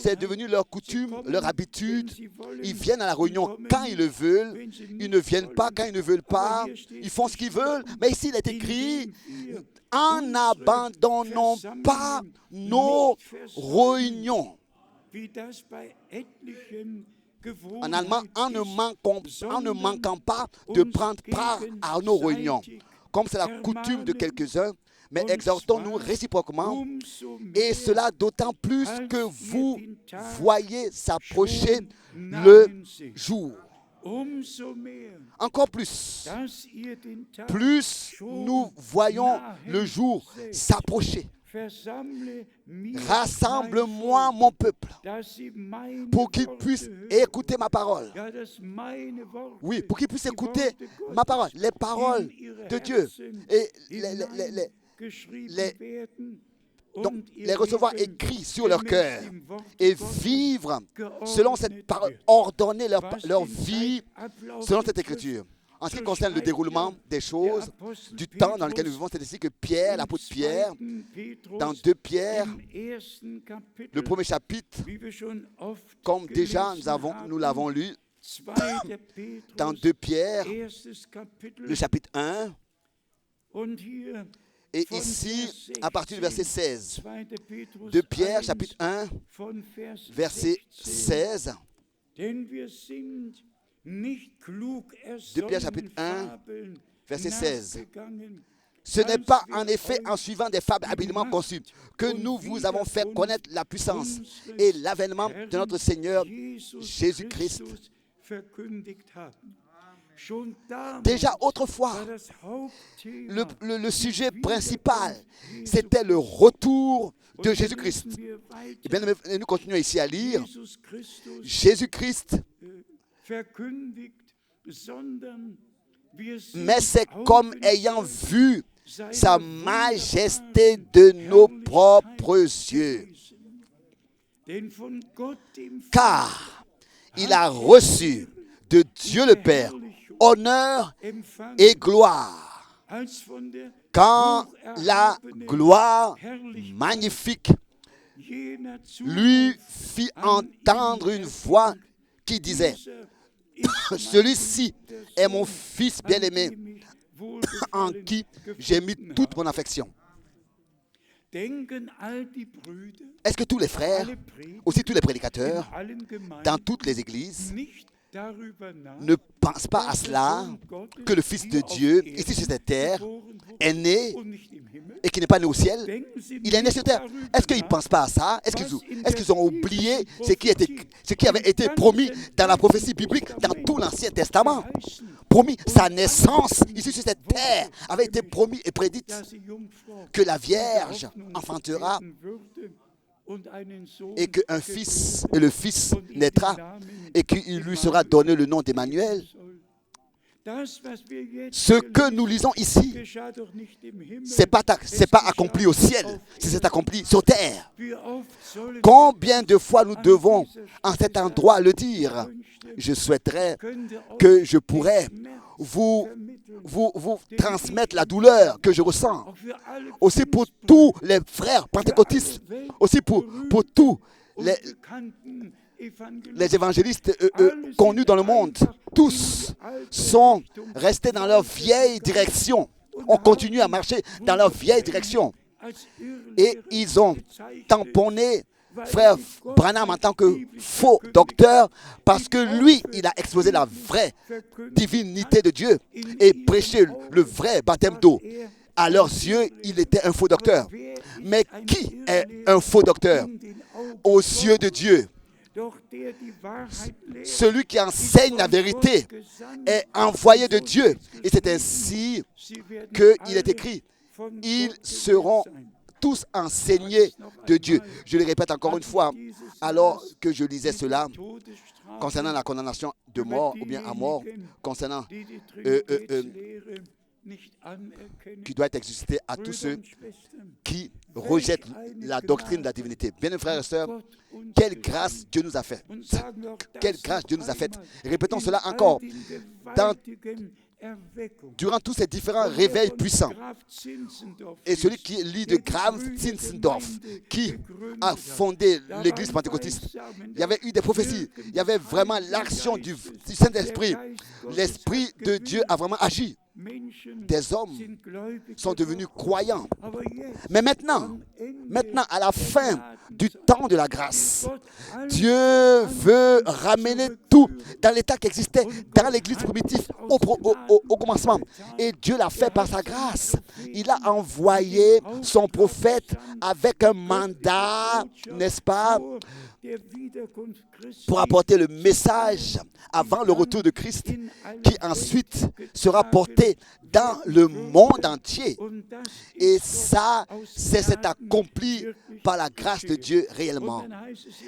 c'est devenu leur coutume, leur habitude. Ils viennent à la réunion quand ils le veulent. Ils ne viennent pas quand ils ne veulent pas. Ils font ce qu'ils veulent. Mais ici, il est écrit, en n'abandonnons pas nos réunions. En allemand, en ne manquant pas de prendre part à nos réunions. Comme c'est la coutume de quelques-uns, mais exhortons-nous réciproquement, et cela d'autant plus que vous voyez s'approcher le jour. Encore plus nous voyons le jour s'approcher. Rassemble-moi mon peuple pour qu'il puisse écouter ma parole. Oui, pour qu'il puisse écouter ma parole, les paroles de Dieu et les recevoir écrits sur leur cœur et vivre selon cette parole, ordonner leur vie selon cette écriture. En ce qui concerne le déroulement des choses, du temps dans lequel nous vivons, c'est ici que Pierre, l'apôtre Pierre, dans 2 Pierre, le premier chapitre, comme déjà nous l'avons lu, dans 2 Pierre, le chapitre 1, et ici, à partir du verset 16, 2 Pierre, chapitre 1, verset 16, 2 Pierre chapitre 1, verset 16. Ce n'est pas en effet en suivant des fables habilement conçues que nous vous avons fait connaître la puissance et l'avènement de notre Seigneur Jésus-Christ. Déjà autrefois, le sujet principal, c'était le retour de Jésus-Christ. Et bien, nous continuons ici à lire. Jésus-Christ, mais c'est comme ayant vu sa majesté de nos propres yeux. Car il a reçu de Dieu le Père honneur et gloire. Quand la gloire magnifique lui fit entendre une voix qui disait, celui-ci est mon fils bien-aimé, en qui j'ai mis toute mon affection. Est-ce que tous les frères, aussi tous les prédicateurs, dans toutes les églises, ne pensent pas à cela, que le Fils de Dieu, ici sur cette terre, est né et qui n'est pas né au ciel? Il est né sur terre. Est-ce qu'ils ne pensent pas à ça? Est-ce qu'ils ont oublié ce qui avait été promis dans la prophétie biblique, dans tout l'Ancien Testament? Promis, sa naissance ici sur cette terre avait été promis et prédite, que la Vierge enfantera et qu'un fils, et le fils naîtra, et qu'il lui sera donné le nom d'Emmanuel. Ce que nous lisons ici, ce n'est pas accompli au ciel, c'est accompli sur terre. Combien de fois nous devons en cet endroit le dire? Je souhaiterais que je pourrais vous transmettre la douleur que je ressens. Aussi pour tous les frères pentecôtistes, aussi pour tous les évangélistes connus dans le monde. Tous sont restés dans leur vieille direction. On continue à marcher dans leur vieille direction. Et ils ont tamponné frère Branham en tant que faux docteur, parce que lui, il a exposé la vraie divinité de Dieu et prêché le vrai baptême d'eau. À leurs yeux, il était un faux docteur. Mais qui est un faux docteur aux yeux de Dieu? Celui qui enseigne la vérité est envoyé de Dieu. Et c'est ainsi qu'il est écrit, ils seront tous enseignés de Dieu. Je le répète encore une fois, alors que je lisais cela, concernant la condamnation de mort ou bien à mort, concernant qui doit être exécuté à tous ceux qui rejettent la doctrine de la divinité. Bien, frères et sœurs, quelle grâce Dieu nous a faite. Quelle grâce Dieu nous a faite. Répétons cela encore. Durant tous ces différents réveils puissants, et celui qui lit de Graf Zinzendorf, qui a fondé l'église pentecôtiste, il y avait eu des prophéties, il y avait vraiment l'action du Saint-Esprit. L'Esprit de Dieu a vraiment agi. Des hommes sont devenus croyants. Mais maintenant, à la fin du temps de la grâce, Dieu veut ramener tout dans l'état qui existait dans l'église primitive au commencement. Et Dieu l'a fait par sa grâce. Il a envoyé son prophète avec un mandat, n'est-ce pas, pour apporter le message avant le retour de Christ, qui ensuite sera porté dans le monde entier. Et ça, c'est accompli par la grâce de Dieu réellement.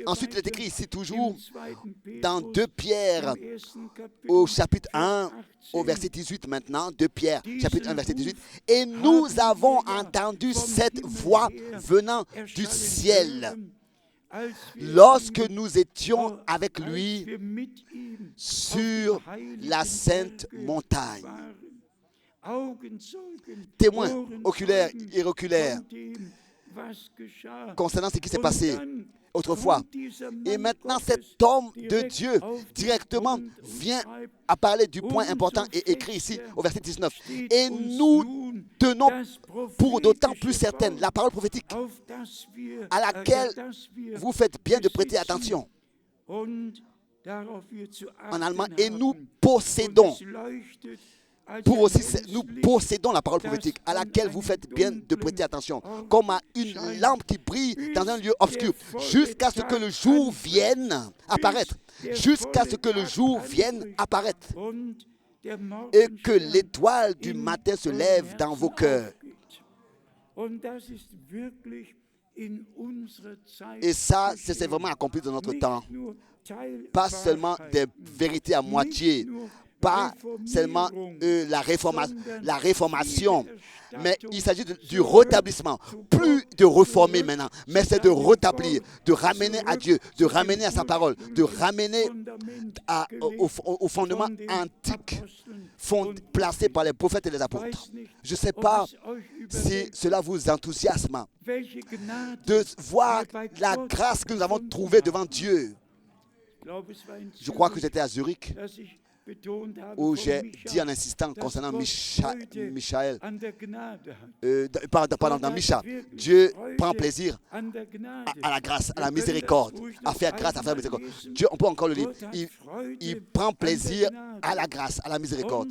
Ensuite, il est écrit ici toujours dans 2 Pierre au chapitre 1, au verset 18 maintenant, 2 Pierre, chapitre 1, verset 18. Et nous avons entendu cette voix venant du ciel, lorsque nous étions avec lui sur la sainte montagne. Témoins oculaires et oculaires concernant ce qui s'est passé autrefois. Et maintenant, cet homme de Dieu directement vient à parler du point important et écrit ici au verset 19. Et nous tenons pour d'autant plus certaine la parole prophétique à laquelle vous faites bien de prêter attention. En allemand, et nous possédons. Nous possédons la parole prophétique à laquelle vous faites bien de prêter attention, comme à une lampe qui brille dans un lieu obscur, jusqu'à ce que le jour vienne apparaître, jusqu'à ce que le jour vienne apparaître, et que l'étoile du matin se lève dans vos cœurs. Et ça, c'est vraiment accompli dans notre temps. Pas seulement des vérités à moitié, pas seulement la réformation, mais il s'agit du rétablissement. Plus de réformer maintenant, mais c'est de rétablir, de ramener à Dieu, de ramener à sa parole, de ramener au fondement antique placé par les prophètes et les apôtres. Je ne sais pas si cela vous enthousiasme de voir la grâce que nous avons trouvée devant Dieu. Je crois que j'étais à Zurich où j'ai dit en insistant concernant Michael, dans Micha, Dieu prend plaisir à la grâce, à la miséricorde, à faire grâce, à faire miséricorde. Dieu, on peut encore le lire, il prend plaisir à la grâce, à la miséricorde.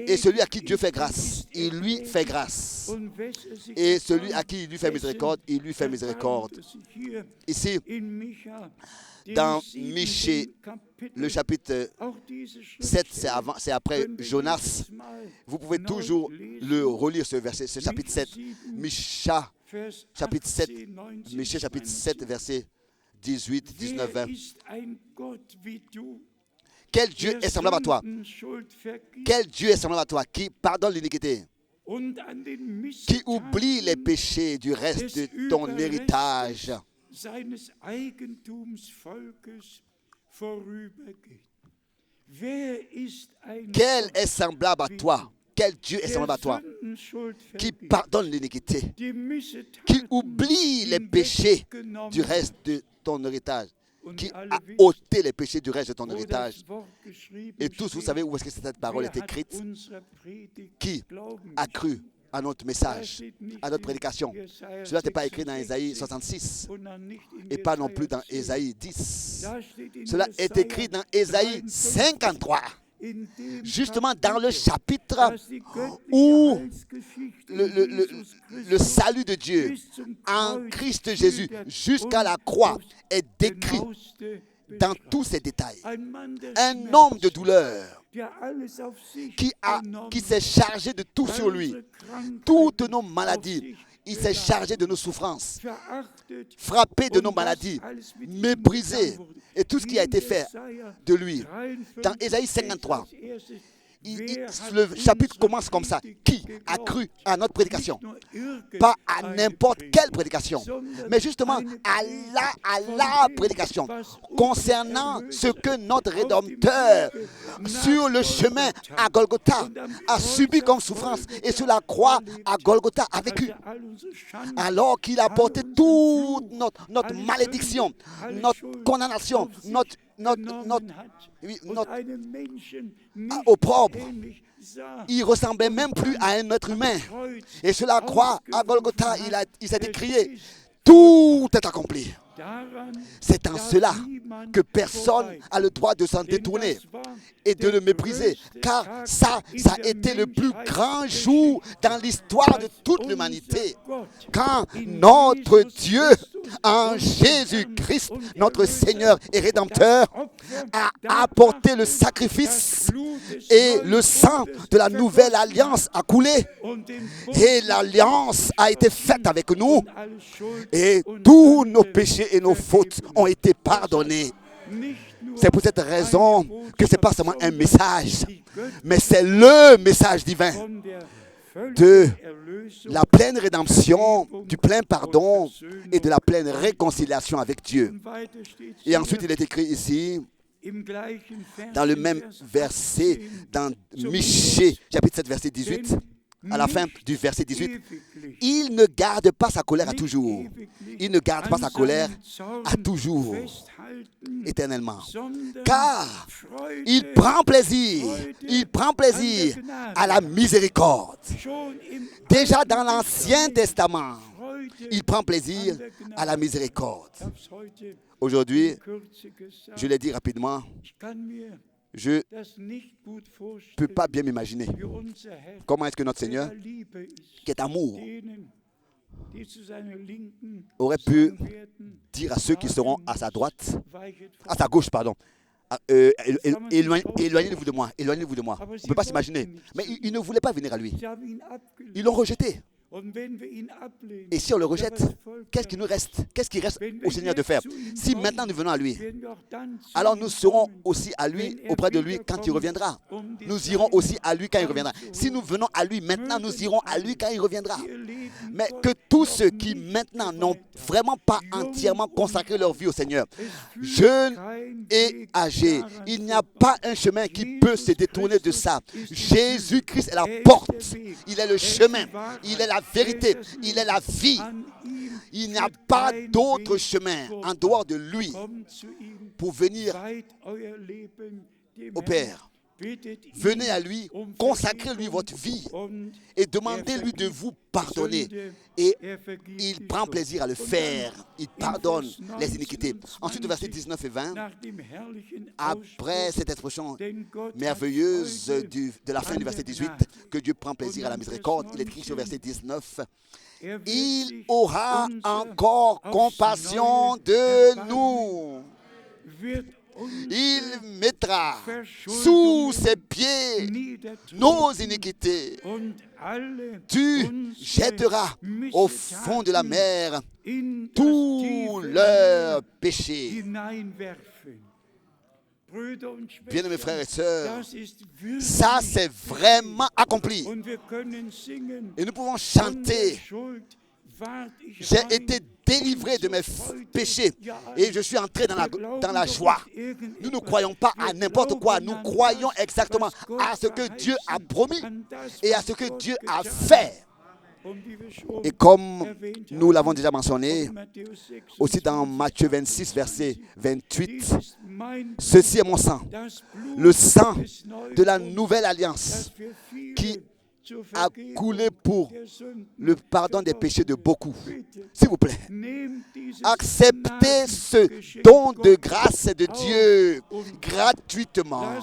Et celui à qui Dieu fait grâce, il lui fait grâce. Et celui à qui il lui fait miséricorde, il lui fait miséricorde. Ici, dans Michée, le chapitre 7, c'est après Jonas. Vous pouvez toujours le relire, ce verset, ce chapitre 7. Micha, chapitre 7, Michée, chapitre 7, verset 18, 19, 20. Quel Dieu est semblable à toi? Quel Dieu est semblable à toi qui pardonne l'iniquité, qui oublie les péchés du reste de ton héritage? Quel est semblable à toi? Quel Dieu est semblable à toi qui pardonne l'iniquité, qui oublie les péchés du reste de ton héritage, qui a ôté les péchés du reste de ton héritage. Et tous, vous savez où est-ce que cette parole est écrite? Qui a cru à notre message, à notre prédication? Cela n'est pas écrit dans Ésaïe 66 et pas non plus dans Ésaïe 10. Cela est écrit dans Ésaïe 53. Justement dans le chapitre où le salut de Dieu en Christ Jésus jusqu'à la croix est décrit dans tous ses détails. Un homme de douleur qui s'est chargé de tout sur lui, toutes nos maladies. Il s'est chargé de nos souffrances, frappé de nos maladies, méprisé, et tout ce qui a été fait de lui. Dans Ésaïe 53, le chapitre commence comme ça. Qui a cru à notre prédication? Pas à n'importe quelle prédication, mais justement à la prédication concernant ce que notre Rédempteur sur le chemin à Golgotha a subi comme souffrance et sur la croix à Golgotha a vécu. Alors qu'il a porté toute notre malédiction, notre condamnation, notre opprobre. Il ressemblait même plus à un être humain. Et sur la croix à Golgotha, il s'est écrié: tout est accompli. C'est en cela que personne n'a le droit de s'en détourner et de le mépriser, car ça a été le plus grand jour dans l'histoire de toute l'humanité, quand notre Dieu, en Jésus-Christ, notre Seigneur et Rédempteur, a apporté le sacrifice et le sang de la nouvelle alliance a coulé, et l'alliance a été faite avec nous, et tous nos péchés et nos fautes ont été pardonnés. C'est pour cette raison que ce n'est pas seulement un message, mais c'est le message divin de la pleine rédemption, du plein pardon et de la pleine réconciliation avec Dieu. Et ensuite, il est écrit ici, dans le même verset, dans Michée, chapitre 7, verset 18, à la fin du verset 18, il ne garde pas sa colère à toujours. Il ne garde pas sa colère à toujours, éternellement. Car il prend plaisir à la miséricorde. Déjà dans l'Ancien Testament, il prend plaisir à la miséricorde. Aujourd'hui, je l'ai dit rapidement, je ne peux pas bien m'imaginer comment est-ce que notre Seigneur, qui est amour, aurait pu dire à ceux qui seront à sa droite, à sa gauche, pardon, éloignez-vous de moi, éloignez-vous de moi. On ne peut pas s'imaginer. Mais ils ne voulaient pas venir à lui. Ils l'ont rejeté. Et si on le rejette, qu'est-ce qui nous reste? Qu'est-ce qui reste au Seigneur de faire? Si maintenant nous venons à lui, alors nous serons aussi à lui, auprès de lui quand il reviendra. Nous irons aussi à lui quand il reviendra. Si nous venons à lui maintenant, nous irons à lui quand il reviendra. Mais que tous ceux qui maintenant n'ont vraiment pas entièrement consacré leur vie au Seigneur, jeunes et âgés, il n'y a pas un chemin qui peut se détourner de ça. Jésus-Christ est la porte, il est le chemin, il est la vérité, il est la vie. Il n'y a pas d'autre chemin en dehors de lui pour venir au Père. Venez à lui, consacrez-lui votre vie et demandez-lui de vous pardonner. Et il prend plaisir à le faire. Il pardonne les iniquités. Ensuite, versets 19 et 20, après cette expression merveilleuse de la fin du verset 18, que Dieu prend plaisir à la miséricorde, il écrit sur verset 19, il aura encore compassion de nous. Il mettra sous ses pieds nos iniquités. Tu jetteras au fond de la mer tous leurs péchés. Bien-aimés frères et sœurs, ça c'est vraiment accompli. Et nous pouvons chanter. J'ai été délivré de mes péchés et je suis entré dans la joie. Nous ne croyons pas à n'importe quoi. Nous croyons exactement à ce que Dieu a promis et à ce que Dieu a fait. Et comme nous l'avons déjà mentionné, aussi dans Matthieu 26, verset 28, ceci est mon sang, le sang de la nouvelle alliance qui a coulé pour le pardon des péchés de beaucoup. S'il vous plaît, acceptez ce don de grâce de Dieu gratuitement.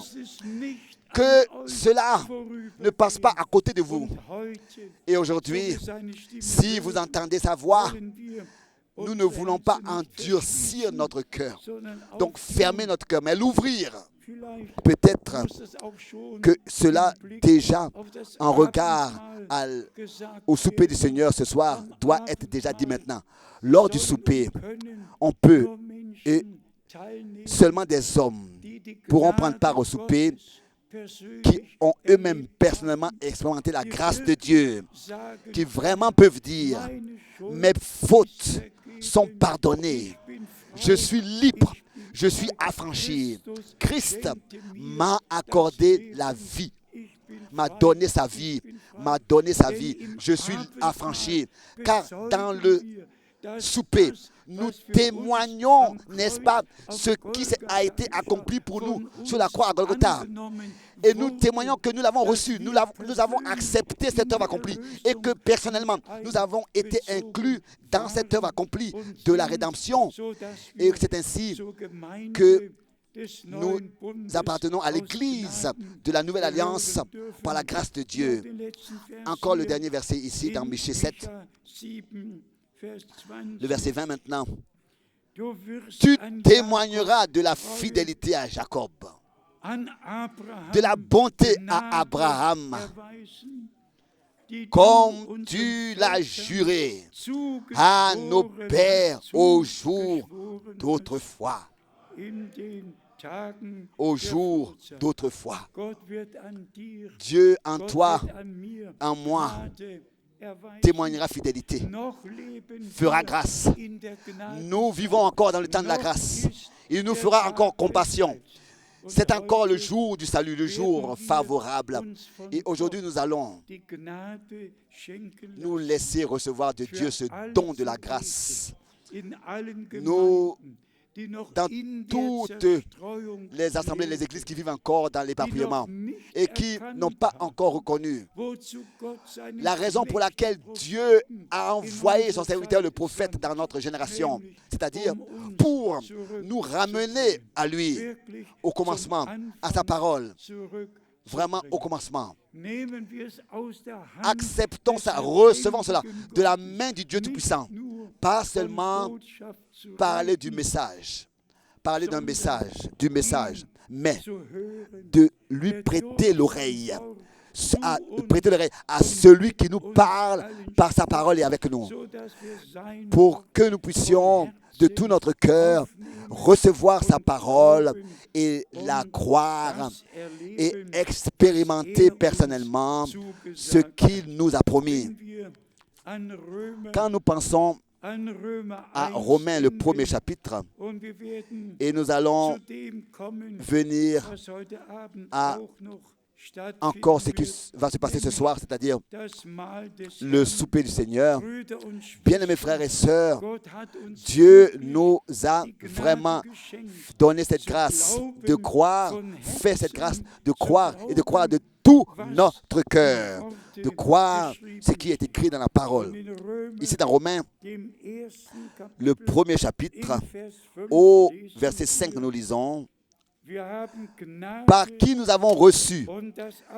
Que cela ne passe pas à côté de vous. Et aujourd'hui, si vous entendez sa voix, nous ne voulons pas endurcir notre cœur. Donc fermer notre cœur, mais l'ouvrir. Peut-être que cela déjà en regard au souper du Seigneur ce soir doit être déjà dit maintenant. Lors du souper, on peut, et seulement des hommes pourront prendre part au souper qui ont eux-mêmes personnellement expérimenté la grâce de Dieu, qui vraiment peuvent dire « Mes fautes sont pardonnées, je suis libre, je suis affranchi. Christ m'a accordé la vie, m'a donné sa vie, je suis affranchi. » Car dans le souper, nous témoignons, n'est-ce pas, ce qui a été accompli pour nous sur la croix à Golgotha. Et nous témoignons que nous l'avons reçu, nous avons accepté cette œuvre accomplie et que personnellement, nous avons été inclus dans cette œuvre accomplie de la rédemption. Et c'est ainsi que nous appartenons à l'Église de la Nouvelle Alliance par la grâce de Dieu. Encore le dernier verset ici dans Michée 7. Le verset 20 maintenant. Tu témoigneras de la fidélité à Jacob, de la bonté à Abraham, comme tu l'as juré à nos pères au jour d'autrefois. Au jour d'autrefois. Dieu en toi, en moi, témoignera fidélité, fera grâce. Nous vivons encore dans le temps de la grâce. Il nous fera encore compassion. C'est encore le jour du salut, le jour favorable. Et aujourd'hui, nous allons nous laisser recevoir de Dieu ce don de la grâce. Dans toutes les assemblées, les églises qui vivent encore dans l'éparpillement et qui n'ont pas encore reconnu la raison pour laquelle Dieu a envoyé son serviteur le prophète dans notre génération, c'est-à-dire pour nous ramener à lui, au commencement, à sa parole, vraiment au commencement. Acceptons ça, recevons cela de la main du Dieu Tout-Puissant. Pas seulement parler du message, parler d'un message, du message, mais de lui prêter l'oreille, à prêter l'oreille à celui qui nous parle par sa parole et avec nous, pour que nous puissions de tout notre cœur recevoir sa parole et la croire et expérimenter personnellement ce qu'il nous a promis. Quand nous pensons à Romains, le premier chapitre, et nous allons venir à encore ce qui va se passer ce soir, c'est-à-dire le souper du Seigneur. Bien-aimés frères et sœurs, Dieu nous a vraiment donné cette grâce de croire, fait cette grâce de croire et de croire de tout notre cœur, de croire ce qui est écrit dans la parole. Ici dans Romains, le premier chapitre, au verset 5, nous lisons: par qui nous avons reçu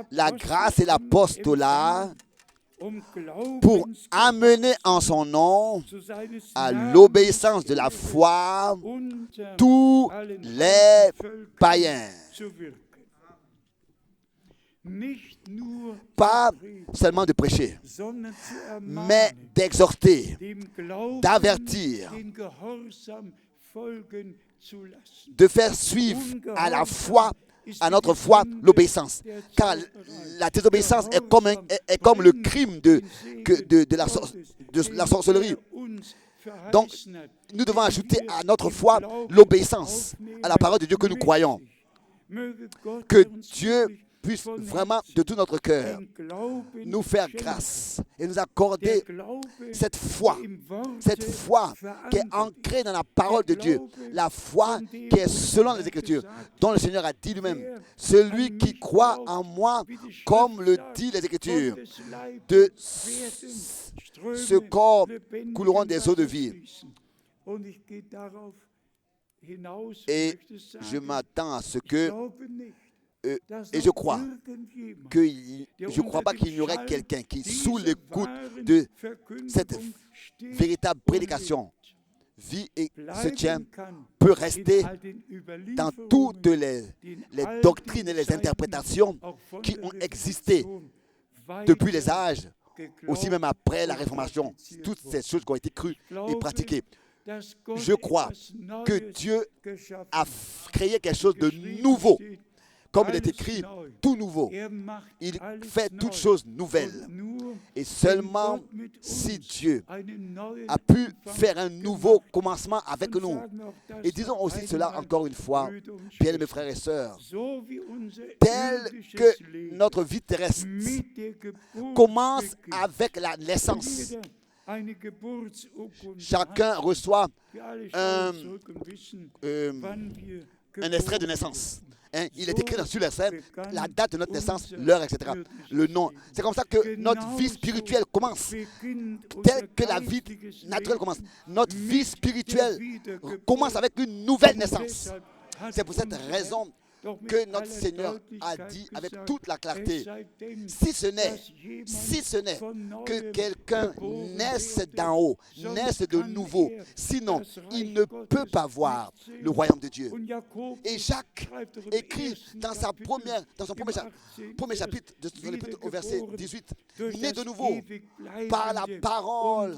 la grâce et l'apostolat pour amener en son nom à l'obéissance de la foi tous les païens. Pas seulement de prêcher, mais d'exhorter, d'avertir, de faire suivre à la foi, à notre foi, l'obéissance. Car la désobéissance est comme le crime de la sorcellerie. Donc, nous devons ajouter à notre foi l'obéissance à la parole de Dieu que nous croyons. Que Dieu puisse vraiment, de tout notre cœur, nous faire grâce et nous accorder cette foi qui est ancrée dans la parole de Dieu, la foi qui est selon les Écritures, dont le Seigneur a dit lui-même: celui qui croit en moi, comme le dit les Écritures, de ce corps couleront des eaux de vie. Et je m'attends à ce que et je crois pas qu'il y aurait quelqu'un qui, sous l'écoute de cette véritable prédication, vit et se tient, peut rester dans toutes les doctrines et les interprétations qui ont existé depuis les âges, aussi même après la Réformation, toutes ces choses qui ont été crues et pratiquées. Je crois que Dieu a créé quelque chose de nouveau. Comme il est écrit, tout nouveau. Il fait toutes choses nouvelles. Et seulement si Dieu a pu faire un nouveau commencement avec nous. Et disons aussi cela encore une fois, bien mes frères et sœurs, tel que notre vie terrestre commence avec la naissance. Chacun reçoit un extrait de naissance. Il est écrit sur l'extrait la date de notre naissance, l'heure, etc. Le nom. C'est comme ça que notre vie spirituelle commence. Telle que la vie naturelle commence. Notre vie spirituelle commence avec une nouvelle naissance. C'est pour cette raison que notre Seigneur a dit avec toute la clarté: si ce n'est que quelqu'un naisse d'en haut, naisse de nouveau, sinon il ne peut pas voir le royaume de Dieu. Et Jacques écrit dans son premier chapitre de son épître au verset 18, né de nouveau par la parole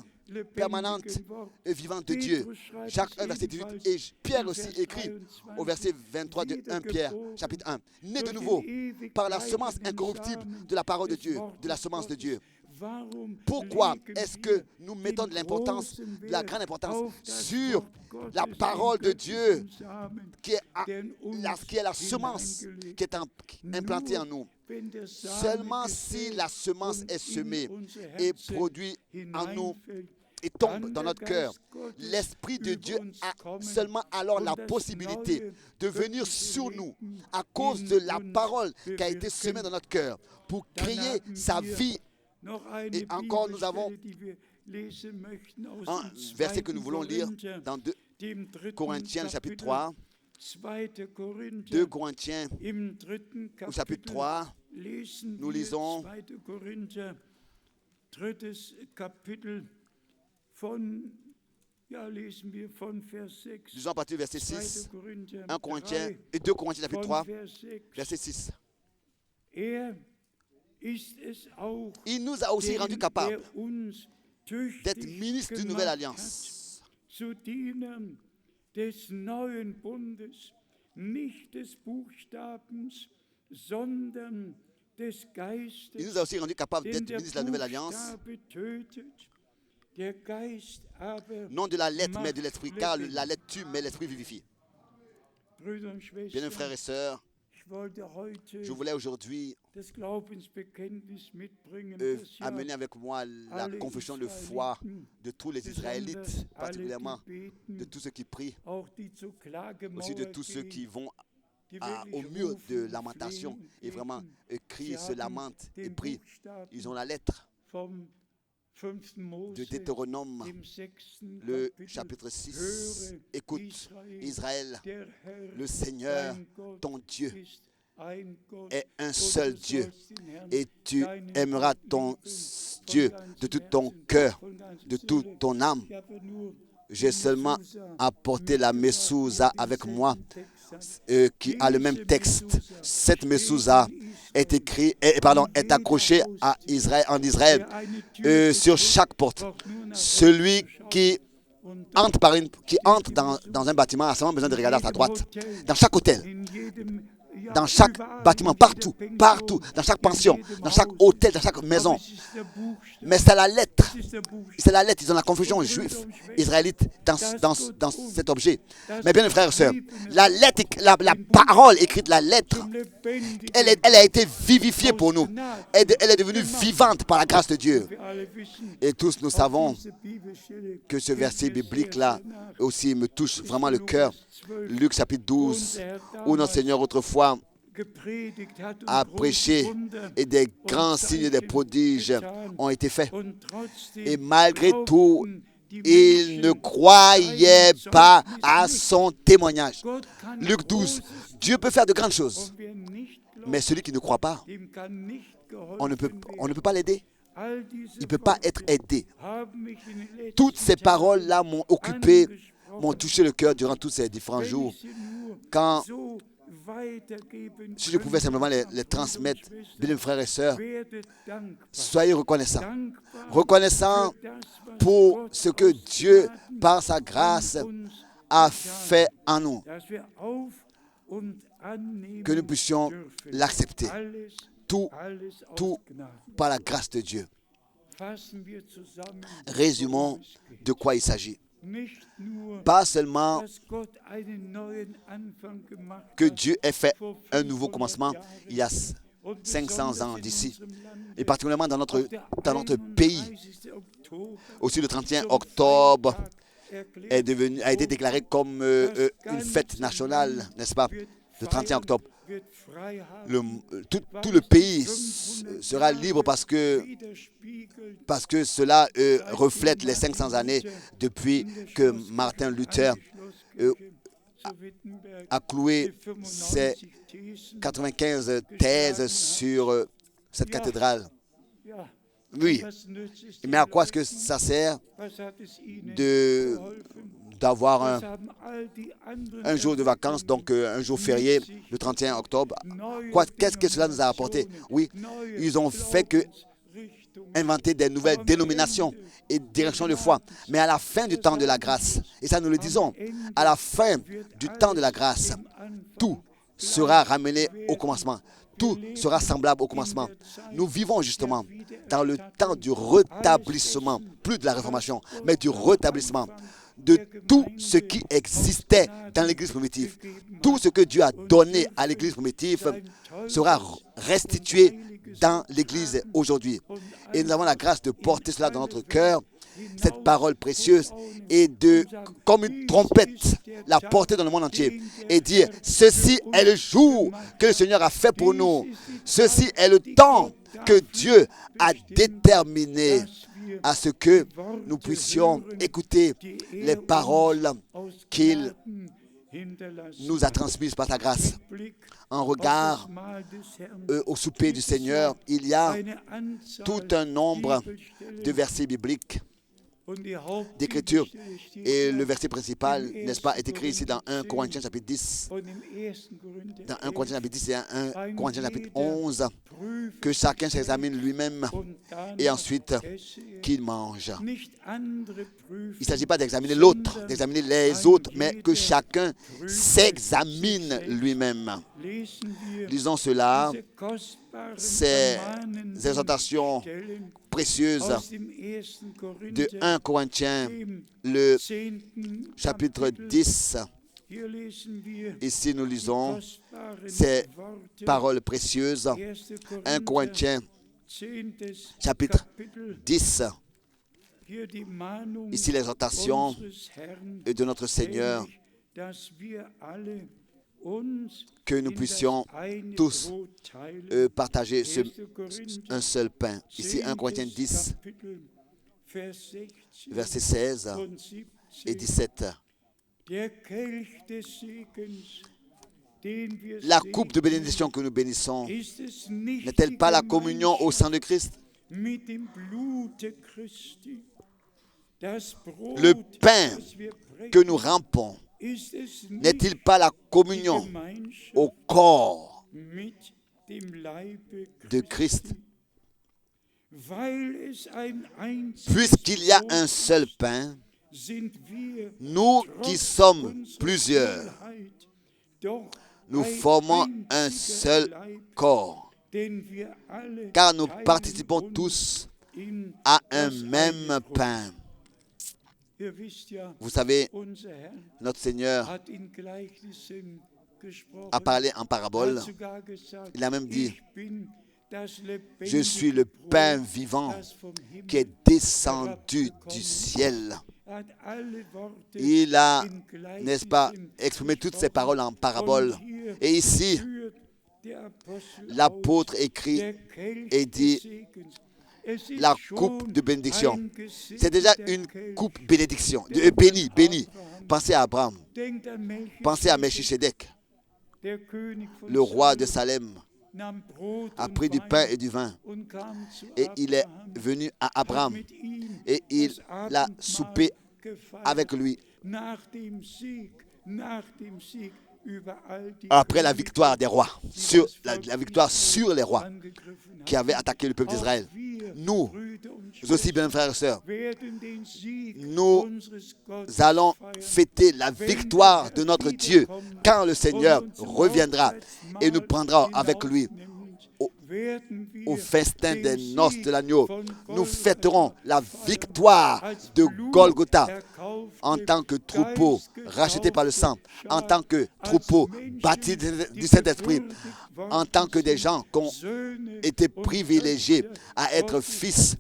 permanente et vivante de Dieu. Jacques 1, verset 18. Et Pierre aussi écrit au verset 23 de 1 Pierre, chapitre 1. Né de nouveau par la semence incorruptible de la parole de Dieu, de la semence de Dieu. Pourquoi est-ce que nous mettons de l'importance, de la grande importance sur la parole de Dieu qui est la semence qui est implantée en nous? Seulement si la semence est semée et produit en nous et tombe dans notre cœur, l'Esprit de Dieu a seulement alors la possibilité de venir sur nous à cause de la parole qui a été semée dans notre cœur pour créer sa vie. Et encore, nous avons un verset que nous voulons lire dans 2 Corinthiens, chapitre 3. 2 Corinthiens, au chapitre 3, nous lisons disons à partir du verset 6, 1 Corinthiens et 2 Corinthiens, chapitre 3, verset 6. Il nous a aussi rendus capables d'être ministres d'une nouvelle alliance. Des neuen Bundes, nicht des Buchstabens, sondern des Geistes. Il nous a aussi rendus capables d'être ministres de la nouvelle alliance. Non de la lettre, mais de l'esprit, car la lettre tue, mais l'esprit vivifie. Bien, frères et sœurs, je voulais aujourd'hui amener avec moi la confession de foi de tous les Israélites, particulièrement de tous ceux qui prient, aussi de tous ceux qui vont au mur de lamentation et vraiment crient, se lamentent et prient. Ils ont la lettre de Deutéronome, le chapitre 6. Écoute, Israël, le Seigneur, ton Dieu, est un seul Dieu, et tu aimeras ton Dieu de tout ton cœur, de toute ton âme. J'ai seulement apporté la Messouza avec moi, qui a le même texte. Cette Messouza est est accrochée à Israël, en Israël, sur chaque porte. Celui qui entre, dans un bâtiment a seulement besoin de regarder à sa droite. Dans chaque hôtel, dans chaque bâtiment, partout, dans chaque pension, dans chaque hôtel, dans chaque maison. Mais c'est la lettre, ils ont la confusion juive, israélite dans cet objet. Mais bien, frères et sœurs, la lettre, la parole écrite, la lettre, elle a été vivifiée pour nous. Elle est devenue vivante par la grâce de Dieu. Et tous nous savons que ce verset biblique-là aussi me touche vraiment le cœur. Luc chapitre 12, où notre Seigneur autrefois a prêché et des grands signes, des prodiges ont été faits. Et malgré tout, il ne croyait pas à son témoignage. Luc 12, Dieu peut faire de grandes choses, mais celui qui ne croit pas, on ne peut pas l'aider. Il ne peut pas être aidé. Toutes ces paroles-là m'ont occupé, m'ont touché le cœur durant tous ces différents jours. Si je pouvais simplement les transmettre, bien frères et sœurs, soyez reconnaissants. Reconnaissants pour ce que Dieu, par sa grâce, a fait en nous. Que nous puissions l'accepter. Tout par la grâce de Dieu. Résumons de quoi il s'agit. Pas seulement que Dieu ait fait un nouveau commencement il y a 500 ans d'ici, et particulièrement dans notre pays. Aussi le 31 octobre a été déclaré comme une fête nationale, n'est-ce pas? Le 31 octobre. Tout le pays sera libre parce que cela reflète les 500 années depuis que Martin Luther a cloué ses 95 thèses sur cette cathédrale. Oui, mais à quoi est-ce que ça sert d'avoir un jour de vacances, donc un jour férié, le 31 octobre. Qu'est-ce que cela nous a apporté? Oui, ils ont fait que inventer des nouvelles dénominations et directions de foi. Mais à la fin du temps de la grâce, et ça nous le disons, à la fin du temps de la grâce, tout sera ramené au commencement. Tout sera semblable au commencement. Nous vivons justement dans le temps du rétablissement, plus de la réformation, mais du rétablissement de tout ce qui existait dans l'Église primitive. Tout ce que Dieu a donné à l'Église primitive sera restitué dans l'Église aujourd'hui. Et nous avons la grâce de porter cela dans notre cœur, cette parole précieuse, et comme une trompette, la porter dans le monde entier et dire, ceci est le jour que le Seigneur a fait pour nous. Ceci est le temps que Dieu a déterminé à ce que nous puissions écouter les paroles qu'il nous a transmises par sa grâce. En regard au souper du Seigneur, il y a tout un nombre de versets bibliques d'écriture. Et le verset principal, n'est-ce pas, est écrit ici dans 1 Corinthiens chapitre 10. Dans 1 Corinthiens chapitre 10 et 1 Corinthiens chapitre 11, que chacun s'examine lui-même et ensuite qu'il mange. Il ne s'agit pas d'examiner l'autre, d'examiner les autres, mais que chacun s'examine lui-même. Lisons cela, ces exhortations précieuses de 1 Corinthiens, le chapitre 10. Ici, nous lisons ces paroles précieuses. 1 Corinthiens, chapitre 10. Ici, l'exhortation de notre Seigneur, que nous puissions tous partager un seul pain. Ici, 1 Corinthiens 10, versets 16 et 17. La coupe de bénédiction que nous bénissons, n'est-elle pas la communion au sang de Christ? Le pain que nous rampons, n'est-il pas la communion au corps de Christ? Puisqu'il y a un seul pain, nous qui sommes plusieurs, nous formons un seul corps, car nous participons tous à un même pain. Vous savez, notre Seigneur a parlé en parabole. Il a même dit, je suis le pain vivant qui est descendu du ciel. Il a, n'est-ce pas, exprimé toutes ces paroles en parabole. Et ici, l'apôtre écrit et dit, la coupe de bénédiction. C'est déjà une coupe bénédiction, bénie. Pensez à Abraham. Pensez à Melchisedec. Le roi de Salem a pris du pain et du vin. Et il est venu à Abraham. Et il a soupé avec lui. Après la victoire des rois, la victoire sur les rois qui avaient attaqué le peuple d'Israël. Nous aussi, bien frères et sœurs, nous allons fêter la victoire de notre Dieu quand le Seigneur reviendra et nous prendra avec lui au festin des noces de l'agneau. Nous fêterons la victoire de Golgotha en tant que troupeau racheté par le sang, en tant que troupeau bâti du Saint-Esprit, en tant que des gens qui ont été privilégiés à être fils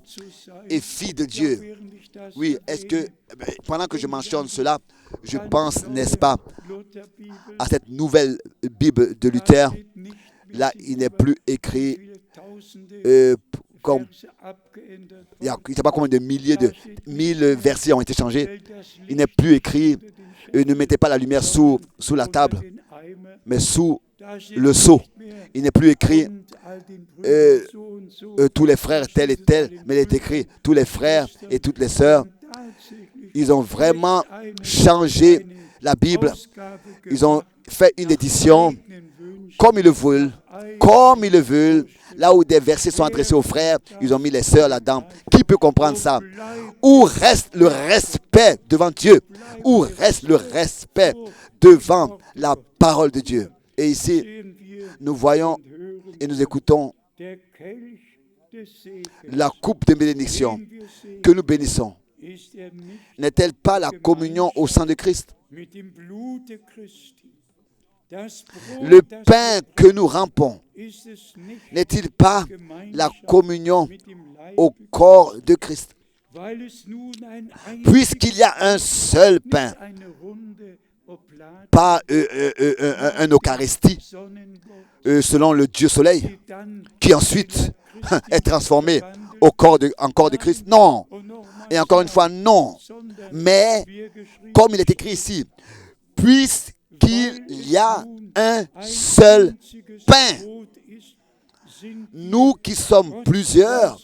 et filles de Dieu. Oui, est-ce que, pendant que je mentionne cela, je pense, n'est-ce pas, à cette nouvelle Bible de Luther. Là, il n'est plus écrit comme il ne sait pas combien de milliers de 1000 versets ont été changés. Il n'est plus écrit ne mettez pas la lumière sous la table, mais sous le seau. Il n'est plus écrit tous les frères tels et tels, mais il est écrit tous les frères et toutes les sœurs. Ils ont vraiment changé la Bible. Ils ont fait une édition comme ils le veulent, là où des versets sont adressés aux frères, ils ont mis les sœurs là-dedans. Qui peut comprendre ça? Où reste le respect devant Dieu? Où reste le respect devant la parole de Dieu? Et ici, nous voyons et nous écoutons la coupe de bénédiction que nous bénissons. N'est-elle pas la communion au sang de Christ? Le pain que nous rampons, n'est-il pas la communion au corps de Christ? Puisqu'il y a un seul pain, pas un Eucharistie, selon le Dieu Soleil, qui ensuite est transformé en corps de Christ. Non. Et encore une fois, non. Mais, comme il est écrit ici, puisqu'il y a un seul pain, nous qui sommes plusieurs,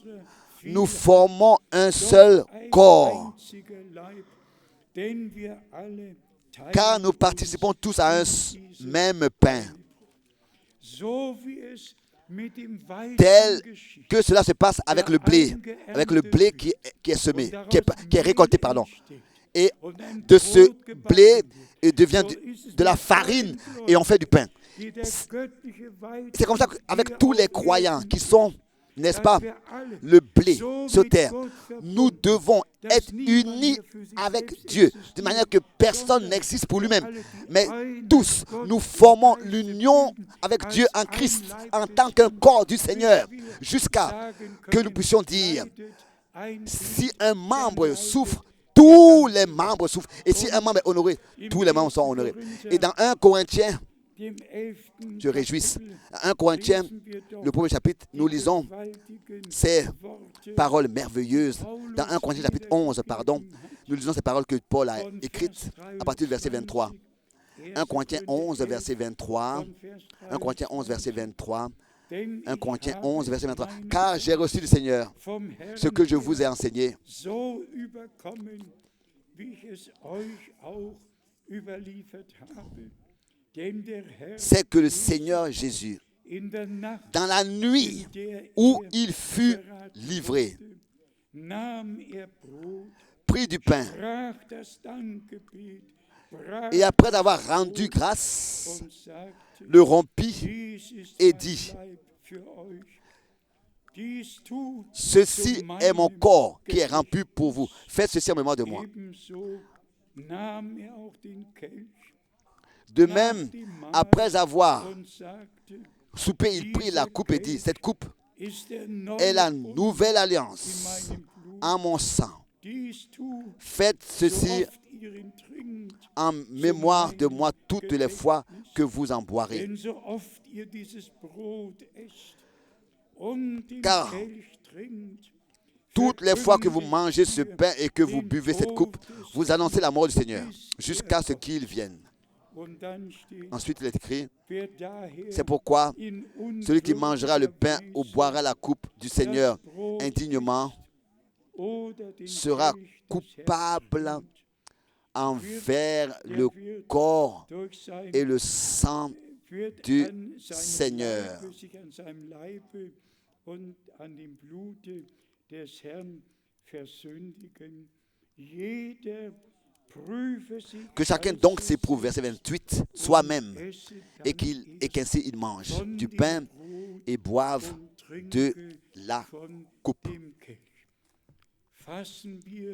nous formons un seul corps. car nous participons tous à un même pain, tel que cela se passe avec le blé qui est semé, qui est récolté, pardon. Et de ce blé, il devient de la farine et on fait du pain. C'est comme ça qu'avec tous les croyants qui sont, n'est-ce pas, le blé sur terre, nous devons être unis avec Dieu, de manière que personne n'existe pour lui-même. Mais tous, nous formons l'union avec Dieu en Christ, en tant qu'un corps du Seigneur, jusqu'à que nous puissions dire, si un membre souffre, tous les membres souffrent. Et si un membre est honoré, tous les membres sont honorés. Et dans 1 Corinthiens, je réjouis. 1 Corinthiens, le premier chapitre, nous lisons ces paroles merveilleuses. Dans 1 Corinthiens chapitre 11, nous lisons ces paroles que Paul a écrites à partir du verset 23. 1 Corinthiens 11, verset 23. 1 Corinthiens 11, verset 23. 1 Corinthiens 11, verset 23. Car j'ai reçu du Seigneur ce que je vous ai enseigné. C'est que le Seigneur Jésus, dans la nuit où il fut livré, prit du pain et après avoir rendu grâce, le rompit et dit, ceci est mon corps qui est rompu pour vous. Faites ceci en mémoire de moi. De même, après avoir soupé, il prit la coupe et dit, cette coupe est la nouvelle alliance en mon sang. Faites ceci en mémoire de moi toutes les fois que vous en boirez. Car toutes les fois que vous mangez ce pain et que vous buvez cette coupe, vous annoncez la mort du Seigneur jusqu'à ce qu'il vienne. Ensuite, il est écrit, c'est pourquoi celui qui mangera le pain ou boira la coupe du Seigneur indignement sera coupable envers le corps et le sang du Seigneur. Que chacun donc s'éprouve, verset 28, soi-même, et qu'ainsi il mange du pain et boive de la coupe.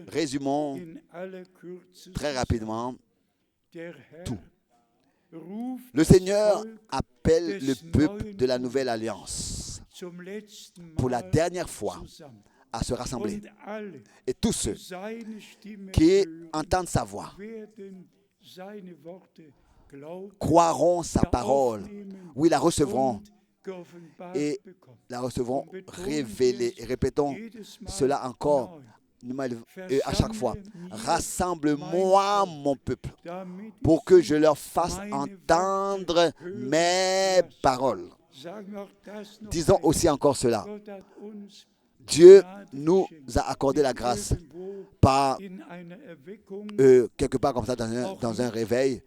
Résumons très rapidement tout. Le Seigneur appelle le peuple de la nouvelle alliance pour la dernière fois à se rassembler. Et tous ceux qui entendent sa voix croiront sa parole. Oui, la recevront et la recevront révélée. Et répétons cela encore à chaque fois. Rassemble-moi, mon peuple, pour que je leur fasse entendre mes paroles. Disons aussi encore cela. Dieu nous a accordé la grâce pas quelque part comme ça dans un réveil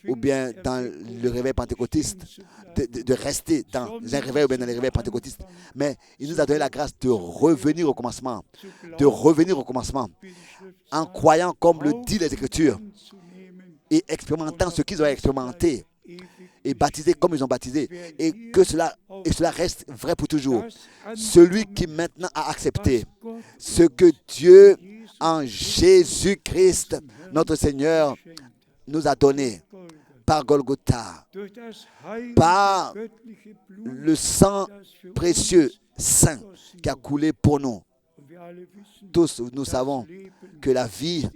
ou bien dans le réveil pentecôtiste de rester dans un réveil ou bien dans les réveils pentecôtistes, mais il nous a donné la grâce de revenir au commencement en croyant comme le dit les Écritures et expérimentant ce qu'ils ont expérimenté et baptisés comme ils ont baptisé, et que cela reste vrai pour toujours. Celui qui maintenant a accepté ce que Dieu en Jésus-Christ, notre Seigneur, nous a donné par Golgotha, par le sang précieux, saint, qui a coulé pour nous. Tous, nous savons que la vie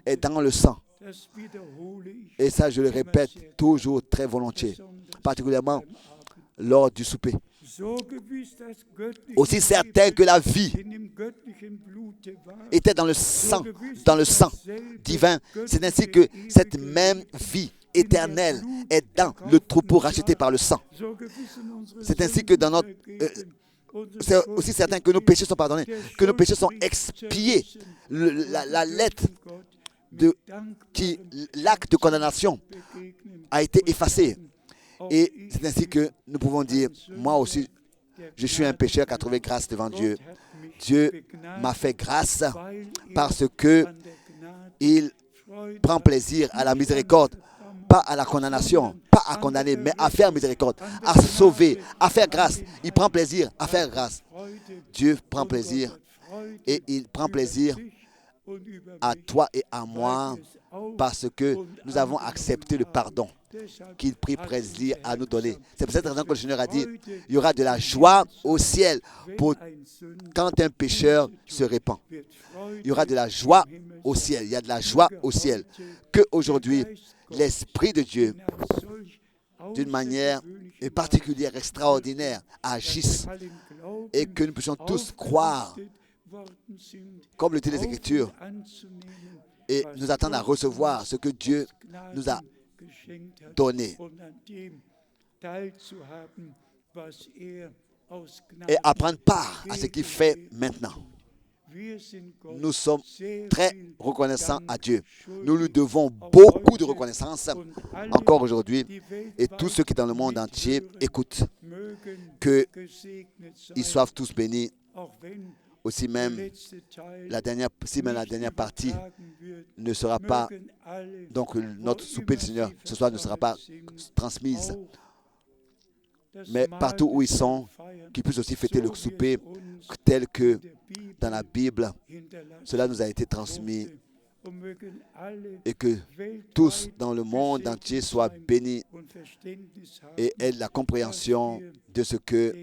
est dans le sang. Et ça, je le répète toujours très volontiers, particulièrement lors du souper. Aussi certain que la vie était dans le sang divin, c'est ainsi que cette même vie éternelle est dans le troupeau racheté par le sang. C'est ainsi que dans notre... c'est aussi certain que nos péchés sont pardonnés, que nos péchés sont expiés. La lettre l'acte de condamnation a été effacé. Et c'est ainsi que nous pouvons dire, moi aussi, je suis un pécheur qui a trouvé grâce devant Dieu. Dieu m'a fait grâce parce que il prend plaisir à la miséricorde, pas à la condamnation, pas à condamner, mais à faire miséricorde, à sauver, à faire grâce. Il prend plaisir à faire grâce. Dieu prend plaisir et il prend plaisir à toi et à moi parce que nous avons accepté le pardon qu'il prit plaisir à nous donner. C'est pour cette raison que le Seigneur a dit, il y aura de la joie au ciel pour quand un pécheur se répand. Il y aura de la joie au ciel. Il y a de la joie au ciel. Qu'aujourd'hui, l'Esprit de Dieu, d'une manière particulière, extraordinaire, agisse et que nous puissions tous croire, comme le dit les Écritures, et nous attendre à recevoir ce que Dieu nous a donné et à prendre part à ce qu'il fait maintenant. Nous sommes très reconnaissants à Dieu. Nous lui devons beaucoup de reconnaissance encore aujourd'hui. Et tous ceux qui dans le monde entier écoutent, qu'ils soient tous bénis. Aussi même, la dernière partie ne sera pas, donc notre souper du Seigneur ce soir ne sera pas transmise. Mais partout où ils sont, qu'ils puissent aussi fêter le souper tel que dans la Bible, cela nous a été transmis. Et que tous dans le monde entier soient bénis et aient la compréhension de ce que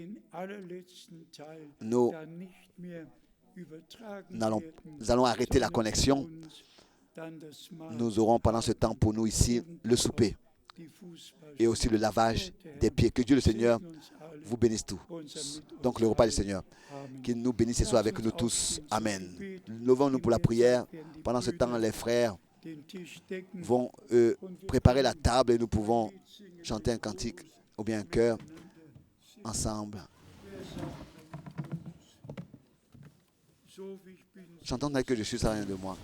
nous allons arrêter la connexion. Nous aurons pendant ce temps pour nous ici le souper et aussi le lavage des pieds. Que Dieu le Seigneur vous bénisse tous. Donc le repas du Seigneur, qu'il nous bénisse et soit avec nous tous. Amen. Levons-nous pour la prière. Pendant ce temps, les frères vont préparer la table et nous pouvons chanter un cantique ou bien un chœur ensemble. Chantons tel que je suis, ça rien de moi.